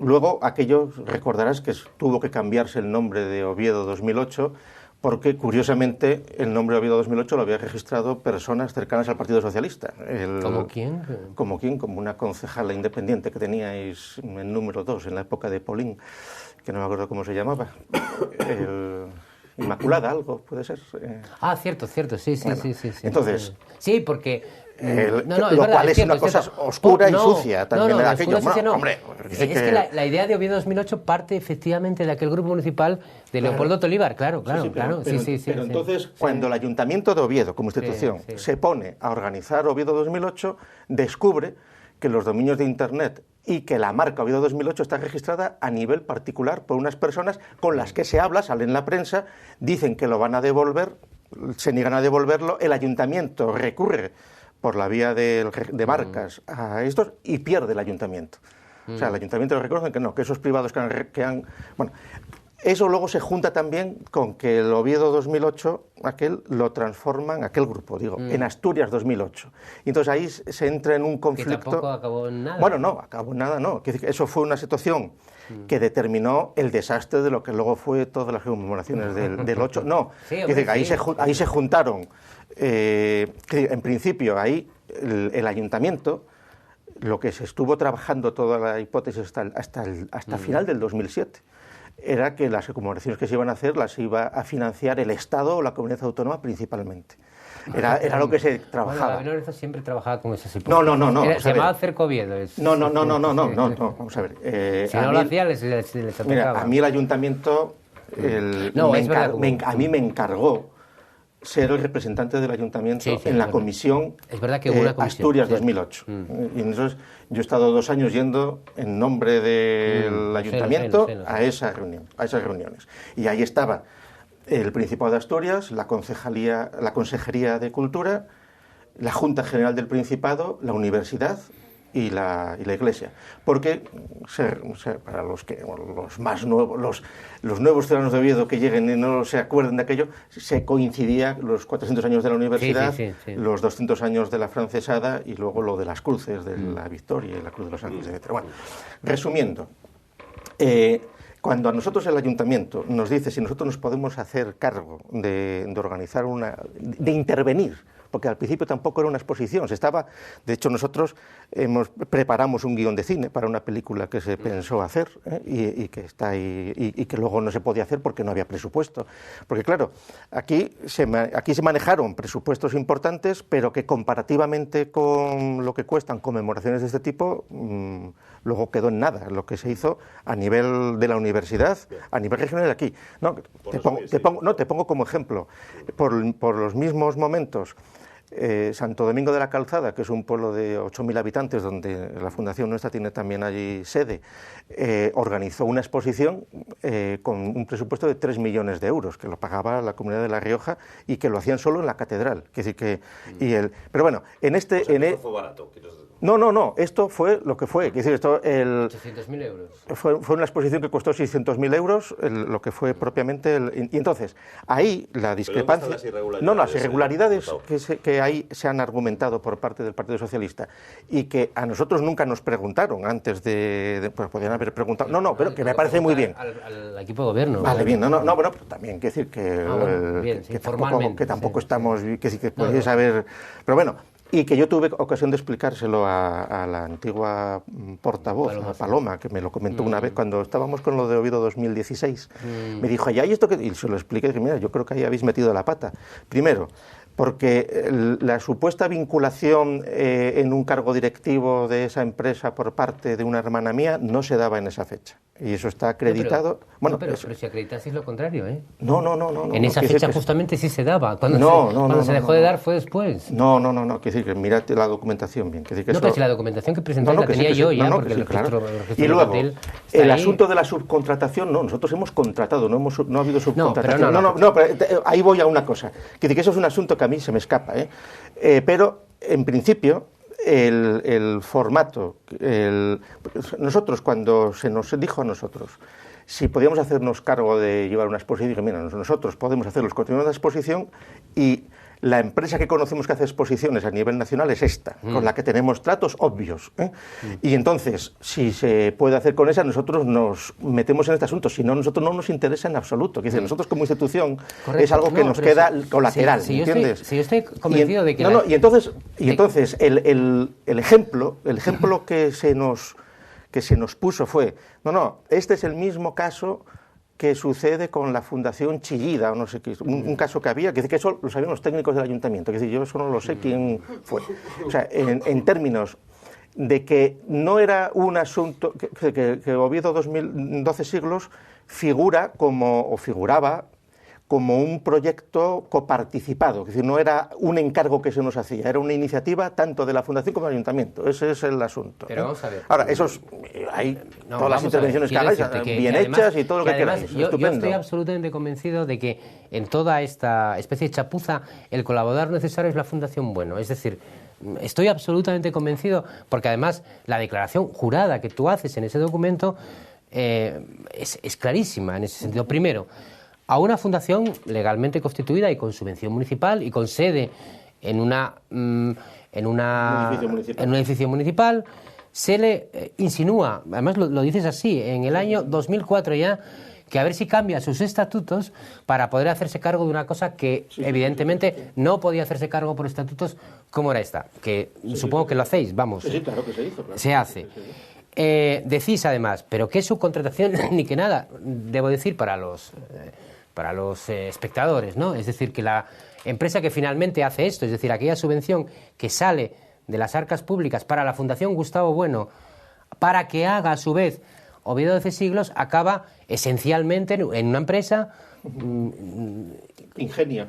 luego aquello, recordarás que tuvo que cambiarse el nombre de Oviedo 2008, porque curiosamente el nombre de Oviedo 2008 lo había registrado personas cercanas al Partido Socialista. ¿Cómo quién? Como quién, como una concejala independiente que teníais en número 2 en la época de Polín, que no me acuerdo cómo se llamaba. Inmaculada, algo, puede ser. Cierto, sí. Entonces... Sí, porque... lo cual es una cosa oscura y sucia también de aquello. Hombre, es que la idea de Oviedo 2008 parte efectivamente de aquel grupo municipal de Leopoldo Tolívar, claro. Pero entonces, cuando el Ayuntamiento de Oviedo, como institución, se pone a organizar Oviedo 2008, descubre que los dominios de Internet y que la marca Oviedo 2008 está registrada a nivel particular por unas personas con las que se habla, sale en la prensa, dicen que lo van a devolver, se niegan a devolverlo, el Ayuntamiento recurre por la vía de marcas a estos y pierde el ayuntamiento. O sea, el ayuntamiento reconoce que no, que esos privados que han... Bueno, eso luego se junta también con que el Oviedo 2008, lo transforman, aquel grupo, en Asturias 2008. Y entonces ahí se entra en un conflicto... Que tampoco acabó en nada. Bueno, no, acabó en nada, no. Eso fue una situación que determinó el desastre de lo que luego fue todas las conmemoraciones del 8. No, ahí se juntaron... en principio ahí el ayuntamiento, lo que se estuvo trabajando toda la hipótesis hasta final del 2007 era que las conmemoraciones que se iban a hacer las iba a financiar el Estado o la comunidad autónoma principalmente. Era lo que se trabajaba. Bueno, la siempre trabajaba con esas hipótesis. No. Se llamaba Cerco Oviedo. No, vamos a ver. Si no lo hacía, les atacaba. Mira, a mí el ayuntamiento a mí me encargó ser el representante del ayuntamiento en la comisión, Asturias 2008. Y entonces yo he estado 2 años yendo en nombre del ayuntamiento a esas reuniones. Y ahí estaba el Principado de Asturias, la Consejería de Cultura, la Junta General del Principado, la Universidad y la Iglesia, porque para los más nuevos, los nuevos ciudadanos de Oviedo que lleguen y no se acuerden de aquello, se coincidía los 400 años de la universidad, los 200 años de la francesada y luego lo de las cruces, de la Victoria y la Cruz de los Ángeles, etc. Bueno, resumiendo, cuando a nosotros el ayuntamiento nos dice si nosotros nos podemos hacer cargo de organizar de intervenir, porque al principio tampoco era una exposición, de hecho nosotros preparamos un guión de cine para una película que se pensó hacer y que está ahí y que luego no se podía hacer porque no había presupuesto, porque claro, aquí se manejaron presupuestos importantes, pero que comparativamente con lo que cuestan conmemoraciones de este tipo, luego quedó en nada lo que se hizo a nivel de la universidad, a nivel regional aquí. Te pongo como ejemplo, por los mismos momentos, Santo Domingo de la Calzada, que es un pueblo de 8.000 habitantes, donde la fundación nuestra tiene también allí sede, organizó una exposición con un presupuesto de 3 millones de euros, que lo pagaba la Comunidad de La Rioja y que lo hacían solo en la catedral. Pero bueno, fue barato. No, esto fue lo que fue. 800.000 euros. Fue una exposición que costó 600.000 euros, lo que fue propiamente... Y entonces, ahí la discrepancia... ¿Pero dónde están las irregularidades que ahí se han argumentado por parte del Partido Socialista y que a nosotros nunca nos preguntaron antes pues podían haber preguntado... pero que me parece muy bien. Al equipo de gobierno. Vale, bien. Pero también, quiero decir que tampoco estamos... Que podéis saber... Pero bueno... Y que yo tuve ocasión de explicárselo a la antigua portavoz, a Paloma, que me lo comentó una vez cuando estábamos con lo de Oviedo 2016. Me dijo, ¿y esto qué? Y se lo expliqué, y dije, mira, yo creo que ahí habéis metido la pata. Primero, porque la supuesta vinculación en un cargo directivo de esa empresa por parte de una hermana mía no se daba en esa fecha. Y eso está acreditado. Pero si acreditasteis lo contrario, ¿eh? No. En esa fecha justamente sí se daba. Cuando se dejó de dar fue después. No. Quiero decir que mirad la documentación bien. Pero si la documentación que presentáis la tenía yo ya, porque el registro y luego, el asunto de la subcontratación, nosotros hemos contratado, no ha habido subcontratación. Pero ahí voy a una cosa. Quiero decir que eso es un asunto que a mí se me escapa, pero, en principio, el formato, nosotros cuando se nos dijo a nosotros si podíamos hacernos cargo de llevar una exposición, dije, mira, nosotros podemos hacer los contenidos de la exposición y la empresa que conocemos que hace exposiciones a nivel nacional es esta, con la que tenemos tratos obvios. Y entonces, si se puede hacer con esa, nosotros nos metemos en este asunto. Si no, nosotros no nos interesa en absoluto. Es decir, nosotros como institución es algo que nos queda colateral, ¿entiendes? Si yo estoy convencido de que... Y entonces el ejemplo que se nos puso fue, este es el mismo caso que sucede con la Fundación Chillida, o no sé qué, un caso que había, que eso lo sabían los técnicos del ayuntamiento, que yo eso no lo sé quién fue. O sea, en términos de que no era un asunto, que Oviedo 12 siglos figuraba como un proyecto coparticipado, es decir, no era un encargo que se nos hacía, era una iniciativa tanto de la Fundación como del Ayuntamiento. Ese es el asunto. Pero vamos a ver. Ahora, todas las intervenciones que hagáis, bien hechas y todo lo que queráis. Yo estoy absolutamente convencido de que en toda esta especie de chapuza el colaborador necesario es la Fundación Bueno. Es decir, estoy absolutamente convencido, porque además la declaración jurada que tú haces en ese documento es clarísima en ese sentido. Primero, a una fundación legalmente constituida y con subvención municipal y con sede en un edificio municipal, se le insinúa, además lo dices así, en el año 2004 ya, que a ver si cambia sus estatutos para poder hacerse cargo de una cosa que evidentemente no podía hacerse cargo por estatutos como era esta, que supongo que lo hacéis, vamos. Sí, claro que se hizo. Claro. Se hace. Decís además, pero qué subcontratación ni que nada, debo decir para los espectadores, ¿no? Es decir, que la empresa que finalmente hace esto, es decir, aquella subvención que sale de las arcas públicas para la Fundación Gustavo Bueno, para que haga a su vez Oviedo 12 siglos, acaba esencialmente en una empresa... Ingenia,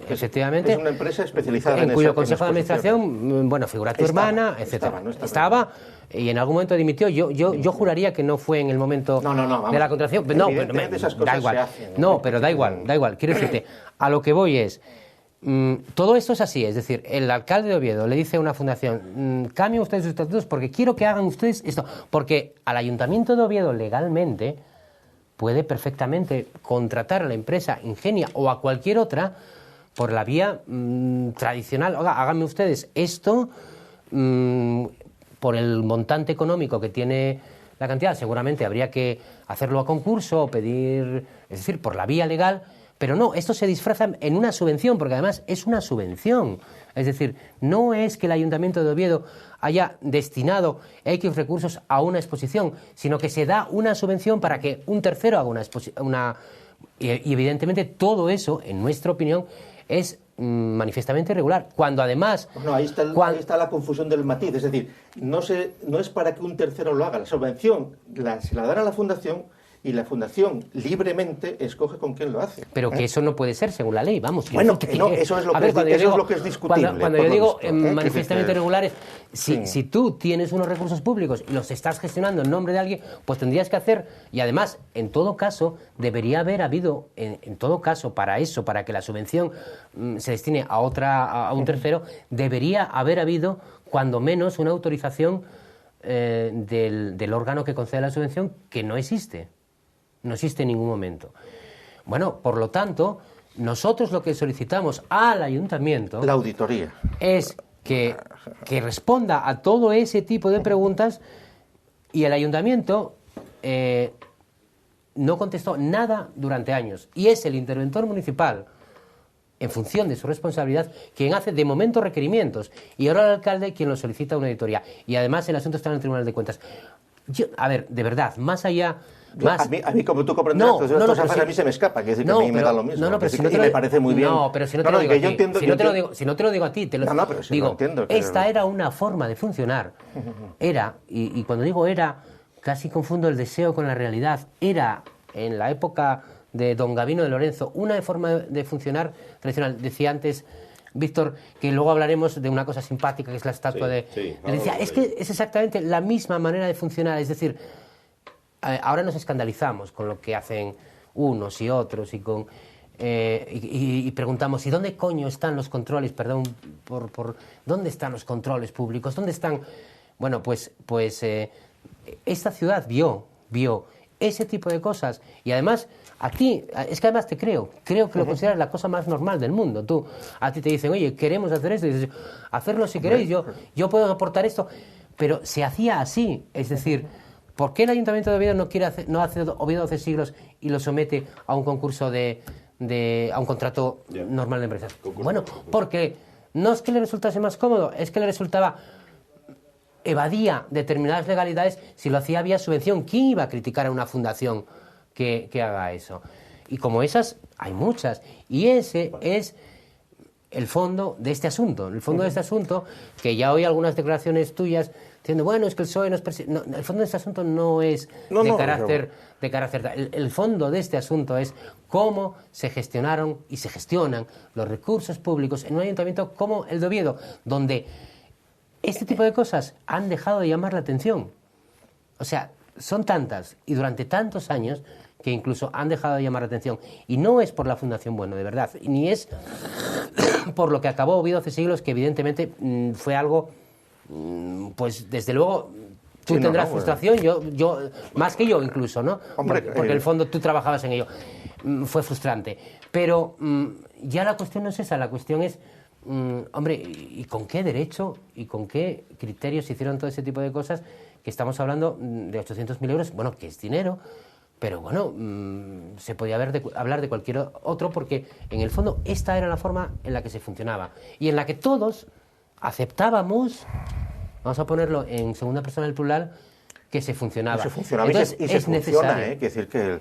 efectivamente. Es una empresa especializada en cuyo consejo de administración, figura tu hermana, etcétera. Estaba y en algún momento dimitió. Yo juraría que no fue en el momento de la contratación. Da igual. Pero da igual. Quiero decirte, a lo que voy es, todo esto es así, es decir, el alcalde de Oviedo le dice a una fundación, cambien ustedes sus estatutos porque quiero que hagan ustedes esto, porque al ayuntamiento de Oviedo legalmente puede perfectamente contratar a la empresa Ingenia o a cualquier otra por la vía tradicional. Oiga, háganme ustedes esto por el montante económico que tiene la cantidad. Seguramente habría que hacerlo a concurso o pedir, es decir, por la vía legal. Pero no, esto se disfraza en una subvención, porque además es una subvención. Es decir, no es que el Ayuntamiento de Oviedo haya destinado X recursos a una exposición, sino que se da una subvención para que un tercero haga una y evidentemente todo eso, en nuestra opinión, es manifiestamente irregular. Cuando además... ahí está la confusión del matiz. Es decir, no es para que un tercero lo haga. La subvención se la dan a la Fundación y la Fundación libremente escoge con quién lo hace. Pero que eso no puede ser según la ley, vamos. Bueno, eso es lo que es discutible. Cuando yo digo manifiestamente irregulares, si tú tienes unos recursos públicos y los estás gestionando en nombre de alguien, pues tendrías que hacer, y además, en todo caso, debería haber habido, en todo caso, para eso, para que la subvención se destine a un tercero, debería haber habido, cuando menos, una autorización del órgano que concede la subvención, que no existe. No existe en ningún momento. Bueno, por lo tanto, nosotros lo que solicitamos al ayuntamiento... La auditoría. Es que responda a todo ese tipo de preguntas, y el ayuntamiento no contestó nada durante años. Y es el interventor municipal, en función de su responsabilidad, quien hace de momento requerimientos. Y ahora el alcalde quien lo solicita una auditoría. Y además el asunto está en el Tribunal de Cuentas. A ver, de verdad, más allá... A mí, como tú comprenderás, a mí se me escapa, que decir que a mí me da lo mismo. Y me parece muy bien. No, pero si no te lo digo a ti, si no te lo digo a ti, te lo digo. Esta era una forma de funcionar. Era, y cuando digo era, casi confundo el deseo con la realidad. Era, en la época de don Gabino de Lorenzo, una forma de funcionar tradicional. Decía antes Víctor, que luego hablaremos de una cosa simpática que es la estatua de... decía, es que es exactamente la misma manera de funcionar, es decir, ahora nos escandalizamos con lo que hacen unos y otros y preguntamos, ¿y dónde coño están los controles? Perdón, ¿dónde están los controles públicos? ¿Dónde están? Bueno, pues esta ciudad vio ese tipo de cosas y además a ti, es que además te creo que lo consideras la cosa más normal del mundo. A ti te dicen, oye, queremos hacer esto, y dices, hacerlo si queréis, yo puedo aportar esto, pero se hacía así, es decir, ¿por qué el Ayuntamiento de Oviedo no hace Oviedo hace siglos y lo somete a un concurso a un contrato normal de empresas? Bueno, porque no es que le resultase más cómodo, es que le resultaba... evadía determinadas legalidades, si lo hacía vía subvención. ¿Quién iba a criticar a una fundación que haga eso? Y como esas, hay muchas. Y ese es el fondo de este asunto. El fondo de este asunto, que ya oí algunas declaraciones tuyas diciendo, bueno, es que el PSOE nos persigue. No, el fondo de este asunto no es de carácter. El fondo de este asunto es cómo se gestionaron y se gestionan los recursos públicos en un ayuntamiento como el de Oviedo, donde este tipo de cosas han dejado de llamar la atención. O sea, son tantas y durante tantos años que incluso han dejado de llamar la atención. Y no es por la Fundación Bueno, de verdad, ni es por lo que acabó Oviedo hace siglos, que evidentemente fue algo, pues desde luego... Tú tendrás frustración, yo más que yo incluso, ¿no? Hombre, porque en el fondo tú trabajabas en ello. Fue frustrante. Pero ya la cuestión no es esa, la cuestión es... hombre, ¿y con qué derecho y con qué criterios se hicieron todo ese tipo de cosas? Que estamos hablando de 800.000 euros, bueno, que es dinero, pero bueno, se podía hablar de cualquier otro, porque en el fondo esta era la forma en la que se funcionaba y en la que todos aceptábamos, vamos a ponerlo en segunda persona del plural, que se funcionaba. Se funcionaba. Entonces, y se funciona, es decir, que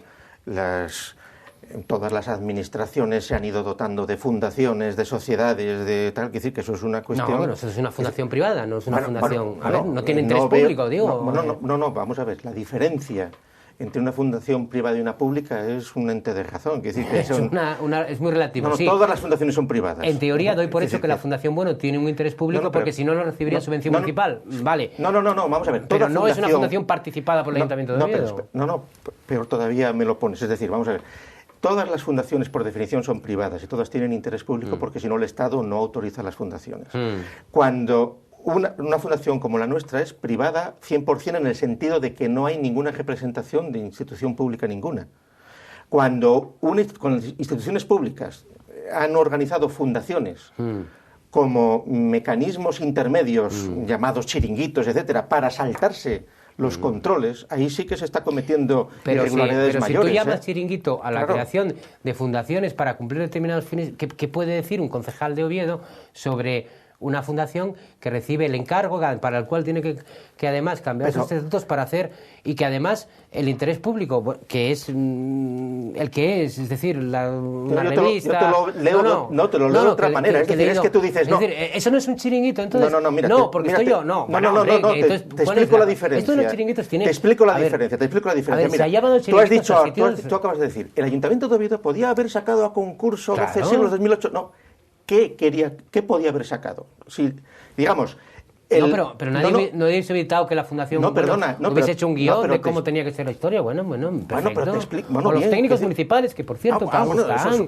todas las administraciones se han ido dotando de fundaciones, de sociedades, de tal, que decir que eso es una cuestión... No, bueno, eso es una fundación privada, no es una fundación... a ver, no tiene interés público, digo... No, vamos a ver, la diferencia entre una fundación privada y una pública es un ente de razón. Que decir que es muy relativo, sí. Todas las fundaciones son privadas. En teoría doy por hecho que la Fundación Bueno tiene un interés público, porque si no, no recibiría subvención municipal. Vale. No, vamos a ver. Pero no es una fundación participada por el Ayuntamiento de Oviedo. Peor todavía me lo pones. Es decir, vamos a ver. Todas las fundaciones, por definición, son privadas y todas tienen interés público porque si no el Estado no autoriza las fundaciones. Cuando una fundación como la nuestra es privada 100% en el sentido de que no hay ninguna representación de institución pública ninguna. Cuando instituciones públicas han organizado fundaciones como mecanismos intermedios llamados chiringuitos, etcétera, para saltarse los controles, ahí sí que se está cometiendo irregularidades mayores. Pero si tú llamas chiringuito a la creación de fundaciones para cumplir determinados fines, ¿qué puede decir un concejal de Oviedo sobre una fundación que recibe el encargo para el cual tiene que además cambiar sus estatutos para hacer, y que además el interés público, que es el que es decir, una revista... Yo te lo leo de otra manera, es decir, es que tú dices... Es decir, eso no es un chiringuito, entonces... No, porque estoy yo, no. Te explico la diferencia. Esto de los chiringuitos tiene... Te explico la diferencia. Mira, tú acabas de decir, el Ayuntamiento de Oviedo podía haber sacado a concurso 12 siglos 2008... No. ¿Qué podía haber sacado? Si, digamos... pero no habéis evitado que la Fundación hubiese hecho un guión de cómo tenía que ser la historia. Bueno, perfecto. Pero te explico... O los técnicos municipales, que por cierto...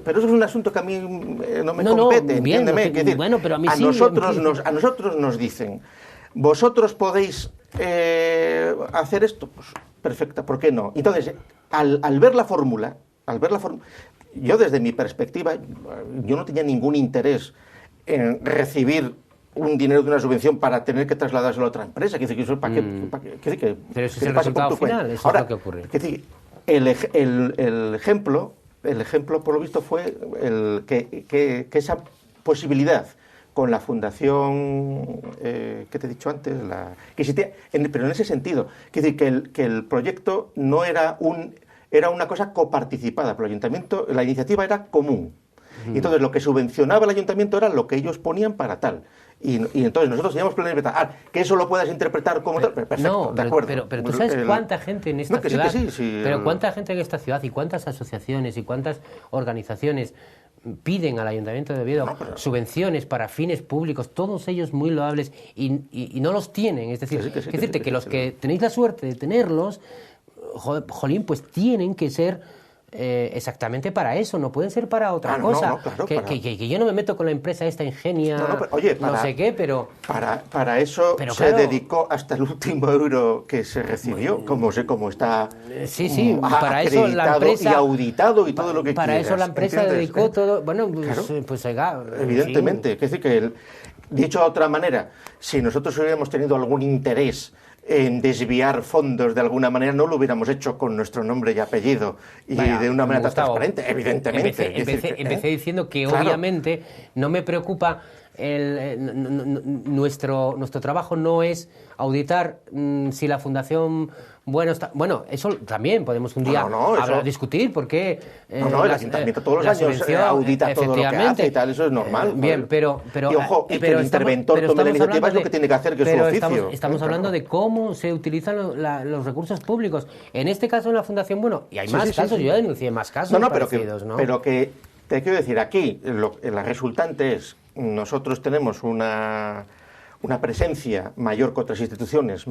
pero eso es un asunto que a mí no me compete, entiéndeme. Pero a mí sí... A nosotros nos dicen, vosotros podéis hacer esto, pues perfecto, ¿por qué no? Entonces, al ver la fórmula, yo desde mi perspectiva, yo no tenía ningún interés en recibir un dinero de una subvención para tener que trasladárselo a otra empresa. Pero ese es el resultado final, eso es lo que ocurre. El ejemplo, por lo visto, fue que esa posibilidad con la fundación que te he dicho antes, que existía, pero en ese sentido, que el proyecto no era una cosa coparticipada por el ayuntamiento, la iniciativa era común. Y entonces lo que subvencionaba el ayuntamiento era lo que ellos ponían para tal. Y entonces nosotros teníamos plena libertad. Que eso lo puedas interpretar como tal, perfecto, no, de acuerdo. Pero tú sabes cuánta gente en esta ciudad, cuánta gente en esta ciudad y cuántas asociaciones y cuántas organizaciones piden al Ayuntamiento de Oviedo subvenciones para fines públicos, todos ellos muy loables, y no los tienen. Es decir, que los que tenéis la suerte de tenerlos, jolín, pues tienen que ser exactamente para eso, no pueden ser para otra cosa. Que yo no me meto con la empresa esta Ingenia, no sé qué, pero... Para eso se dedicó hasta el último euro que se recibió, como está para eso la empresa, y auditado y todo lo que para quieras. Eso la empresa dedicó todo... Bueno, pues oiga... Evidentemente, es decir, que dicho de otra manera, si nosotros hubiéramos tenido algún interés en desviar fondos de alguna manera, no lo hubiéramos hecho con nuestro nombre y apellido y de una manera tan transparente, evidentemente. Empecé diciendo que obviamente no me preocupa nuestro trabajo no es auditar si la fundación bueno, eso también podemos un día discutir porque el ayuntamiento todos los años audita todo lo que hace y tal, eso es normal. Bien, pero y ojo, y que el interventor tome la iniciativa es lo que tiene que hacer, que es su oficio. Estamos hablando de cómo se utilizan los recursos públicos. En este caso en la fundación, y hay más casos, yo ya denuncié más casos parecidos, pero que te quiero decir, aquí la resultante es, nosotros tenemos una presencia mayor que otras instituciones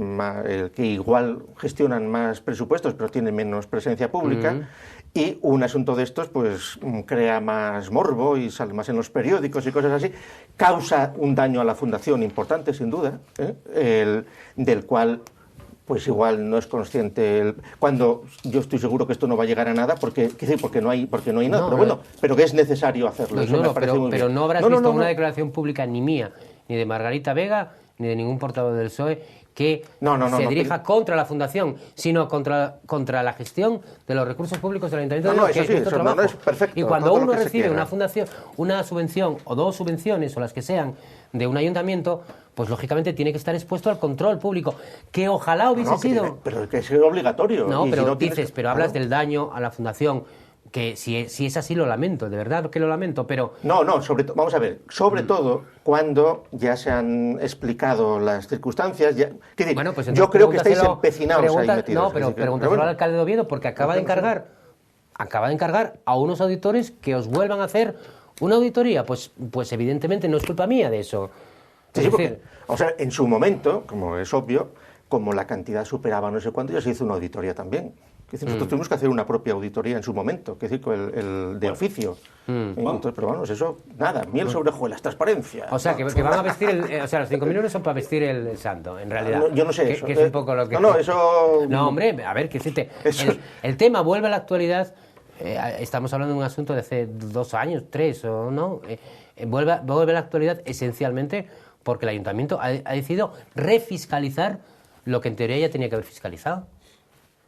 que igual gestionan más presupuestos pero tienen menos presencia pública, y un asunto de estos pues crea más morbo y sale más en los periódicos y cosas así, causa un daño a la fundación importante sin duda, del cual pues igual no es consciente cuando yo estoy seguro que esto no va a llegar a nada porque no hay nada, pero que es necesario hacerlo. Pero no habrás visto una declaración pública ni mía ni de Margarita Vega ni de ningún portavoz del PSOE que se dirija contra la fundación, sino contra la gestión de los recursos públicos del Ayuntamiento de Oviedo, que es nuestro trabajo. Es perfecto, y cuando uno recibe una subvención o dos subvenciones o las que sean de un ayuntamiento, pues lógicamente tiene que estar expuesto al control público, que ojalá hubiese sido... Pero que es obligatorio. Pero hablas del daño a la fundación, que si es así lo lamento, de verdad que lo lamento, pero... vamos a ver, sobre todo cuando ya se han explicado las circunstancias, yo creo que estáis empecinados ahí metidos. Pregúntaselo al alcalde de Oviedo, porque acaba de encargar a unos auditores que os vuelvan a hacer una auditoría, pues evidentemente no es culpa mía de eso. Vamos a ver, en su momento, como es obvio, como la cantidad superaba no sé cuánto, ya se hizo una auditoría también. Nosotros tuvimos que hacer una propia auditoría en su momento, el de oficio. Entonces, pero vamos, eso, nada, miel sobre hojuelas, transparencia. O sea, que van a vestir los 5.000 euros son para vestir el santo, en realidad. Yo no sé eso. Que es un poco lo que... eso... No, hombre, a ver, que el tema vuelve a la actualidad. Estamos hablando de un asunto de hace 2 años, 3, o no. Vuelve a la actualidad esencialmente porque el ayuntamiento ha decidido refiscalizar lo que en teoría ya tenía que haber fiscalizado.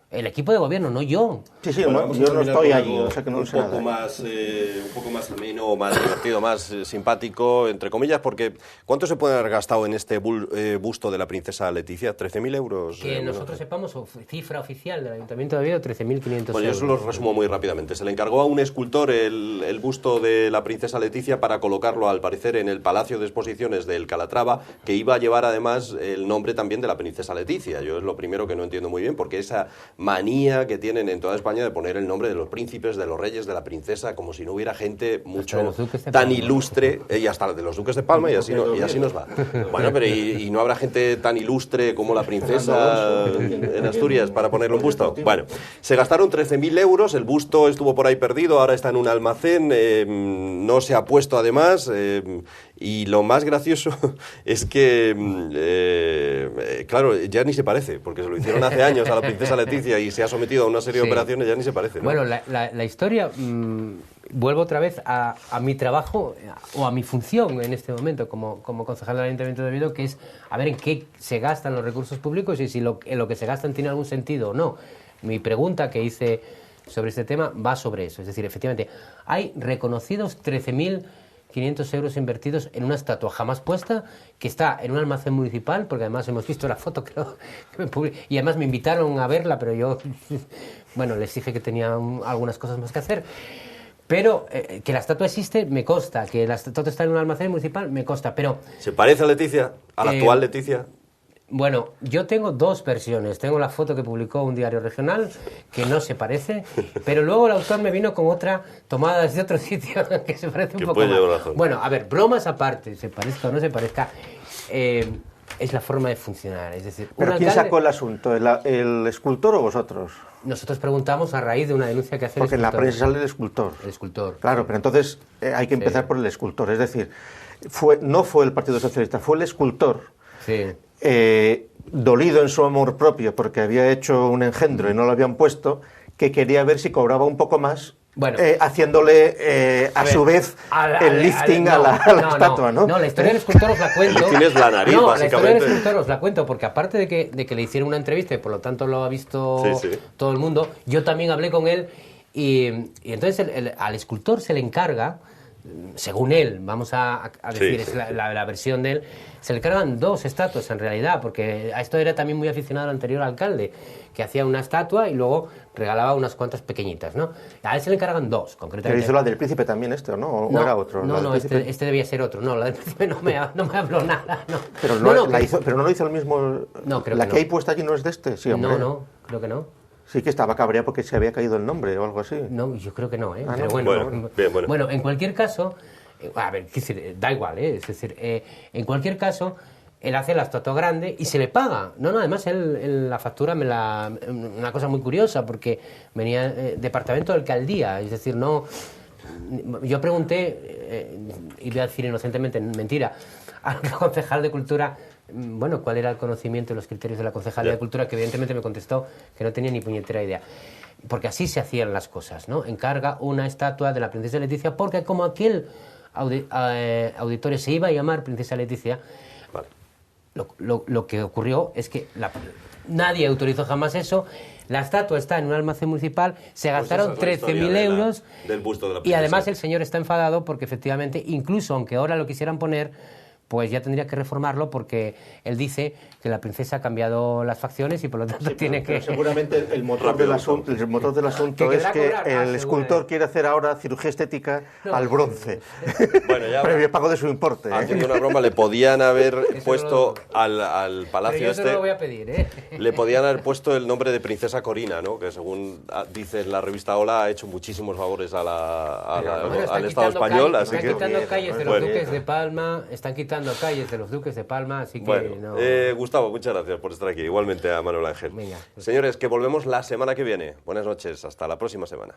El equipo de gobierno, no yo. Yo no estoy allí, o sea que no sé nada. Un poco más ameno, más divertido, más simpático, entre comillas, porque ¿cuánto se puede haber gastado en este busto de la princesa Leticia? ¿13.000 euros? Que nosotros sepamos, cifra oficial del Ayuntamiento de Oviedo, 13.500 euros. Bueno, yo eso lo resumo muy rápidamente. Se le encargó a un escultor el busto de la princesa Leticia para colocarlo, al parecer, en el Palacio de Exposiciones del Calatrava, que iba a llevar además el nombre también de la princesa Leticia. Yo es lo primero que no entiendo muy bien, porque esa manía que tienen en toda España de poner el nombre de los príncipes, de los reyes, de la princesa, como si no hubiera gente mucho tan ilustre, y hasta de los duques de Palma, y así nos va. Bueno, pero ¿y no habrá gente tan ilustre como la princesa en Asturias para ponerle un busto? Bueno, se gastaron 13.000 euros, el busto estuvo por ahí perdido, ahora está en un almacén, no se ha puesto además, y lo más gracioso es que, claro, ya ni se parece, porque se lo hicieron hace años a la princesa Leticia y se ha sometido a una serie de operaciones, ya ni se parece, ¿no? Bueno, la historia, vuelvo otra vez a mi trabajo o a mi función en este momento como concejal del Ayuntamiento de Oviedo, que es a ver en qué se gastan los recursos públicos y si en lo que se gastan tiene algún sentido o no. Mi pregunta que hice sobre este tema va sobre eso, es decir, efectivamente, hay reconocidos 13.500 euros invertidos en una estatua jamás puesta que está en un almacén municipal, porque además hemos visto la foto que me publicó, y además me invitaron a verla, pero yo, bueno, les dije que tenía algunas cosas más que hacer. Pero que la estatua existe, me consta. Que la estatua está en un almacén municipal, me consta. Pero ¿Se parece a Leticia? ¿A la actual Leticia? bueno, yo tengo dos versiones. Tengo la foto que publicó un diario regional, que no se parece, pero luego el autor me vino con otra tomada desde otro sitio que se parece un poco puede más. llevar razón. Bueno, a ver, bromas aparte, se parezca o no se parezca, es la forma de funcionar. Es decir, ¿Pero un quién alcalde- sacó el asunto? ¿El escultor o vosotros? Nosotros preguntamos a raíz de una denuncia que hace Porque el en la escultor. prensa sale el escultor. El escultor. Claro, pero entonces hay que empezar por el escultor. Es decir, no fue el Partido Socialista, fue el escultor, Sí. dolido en su amor propio porque había hecho un engendro y no lo habían puesto, que quería ver si cobraba un poco más, Bueno. haciéndole a su vez el lifting a la estatua, ¿no? No, la historia del escultor os la cuento. El lifting es la nariz, no, básicamente. la historia del escultor os la cuento porque aparte de que le hicieron una entrevista y por lo tanto lo ha visto Sí, sí. todo el mundo, yo también hablé con él y entonces al escultor se le encarga, según él, vamos a decir, Sí. es la versión de él, se le cargan dos estatuas en realidad, porque a esto era también muy aficionado el anterior alcalde, que hacía una estatua y luego regalaba unas cuantas pequeñitas, ¿no? A él se le encargan dos, Pero concretamente. hizo la del príncipe también ¿o no? ¿O era otro? La No, del no, príncipe. este debía ser otro. No, la del príncipe no me habló nada. No. Pero pero no lo hizo el mismo. No, creo la que que no. hay puesta aquí no es de este, sí, hombre. No, creo que no. Sí que estaba cabreado porque se había caído el nombre o algo así. No, yo creo que no, ¿eh? Ah, Pero no. bueno, Bueno. en cualquier caso, a ver, quiero decir, da igual, ¿eh? Es decir, en cualquier caso, él hace la estatua grande y se le paga. No, además la factura una cosa muy curiosa, porque venía departamento de alcaldía, es decir, no... Yo pregunté, y voy a decir inocentemente, mentira, al concejal de Cultura, bueno, cuál era el conocimiento y los criterios de la concejalía de Cultura, que evidentemente me contestó que no tenía ni puñetera idea. Porque así se hacían las cosas, ¿no? Encarga una estatua de la princesa Leticia, porque como aquel auditorio se iba a llamar Princesa Leticia, Vale. lo que ocurrió es que nadie autorizó jamás eso. La estatua está en un almacén municipal, se gastaron esa es la 13.000 historia euros del busto de la y princesa. además el señor está enfadado porque efectivamente, incluso aunque ahora lo quisieran poner, pues ya tendría que reformarlo porque él dice que la princesa ha cambiado las facciones y por lo tanto tiene que... Pero seguramente el motor del asunto Que es querrá que cobrar más, el escultor seguro. quiere hacer ahora cirugía estética al bronce. Bueno, ya Previo pago de su importe. haciendo una broma, le podían haber Eso puesto no al Pero palacio yo eso no este... lo voy a pedir, ¿eh? Le podían haber puesto el nombre de Princesa Corina, ¿no? Que según dice la revista Hola ha hecho muchísimos favores Bueno, al están Estado quitando español, calles, así están que... quitando calles de los Bueno. duques de Palma, están quitando calles de los duques de Palma, así que Bueno, no... Gustavo, muchas gracias por estar aquí. Igualmente a Manuel Ángel. Venga. Señores, que volvemos la semana que viene. Buenas noches, hasta la próxima semana.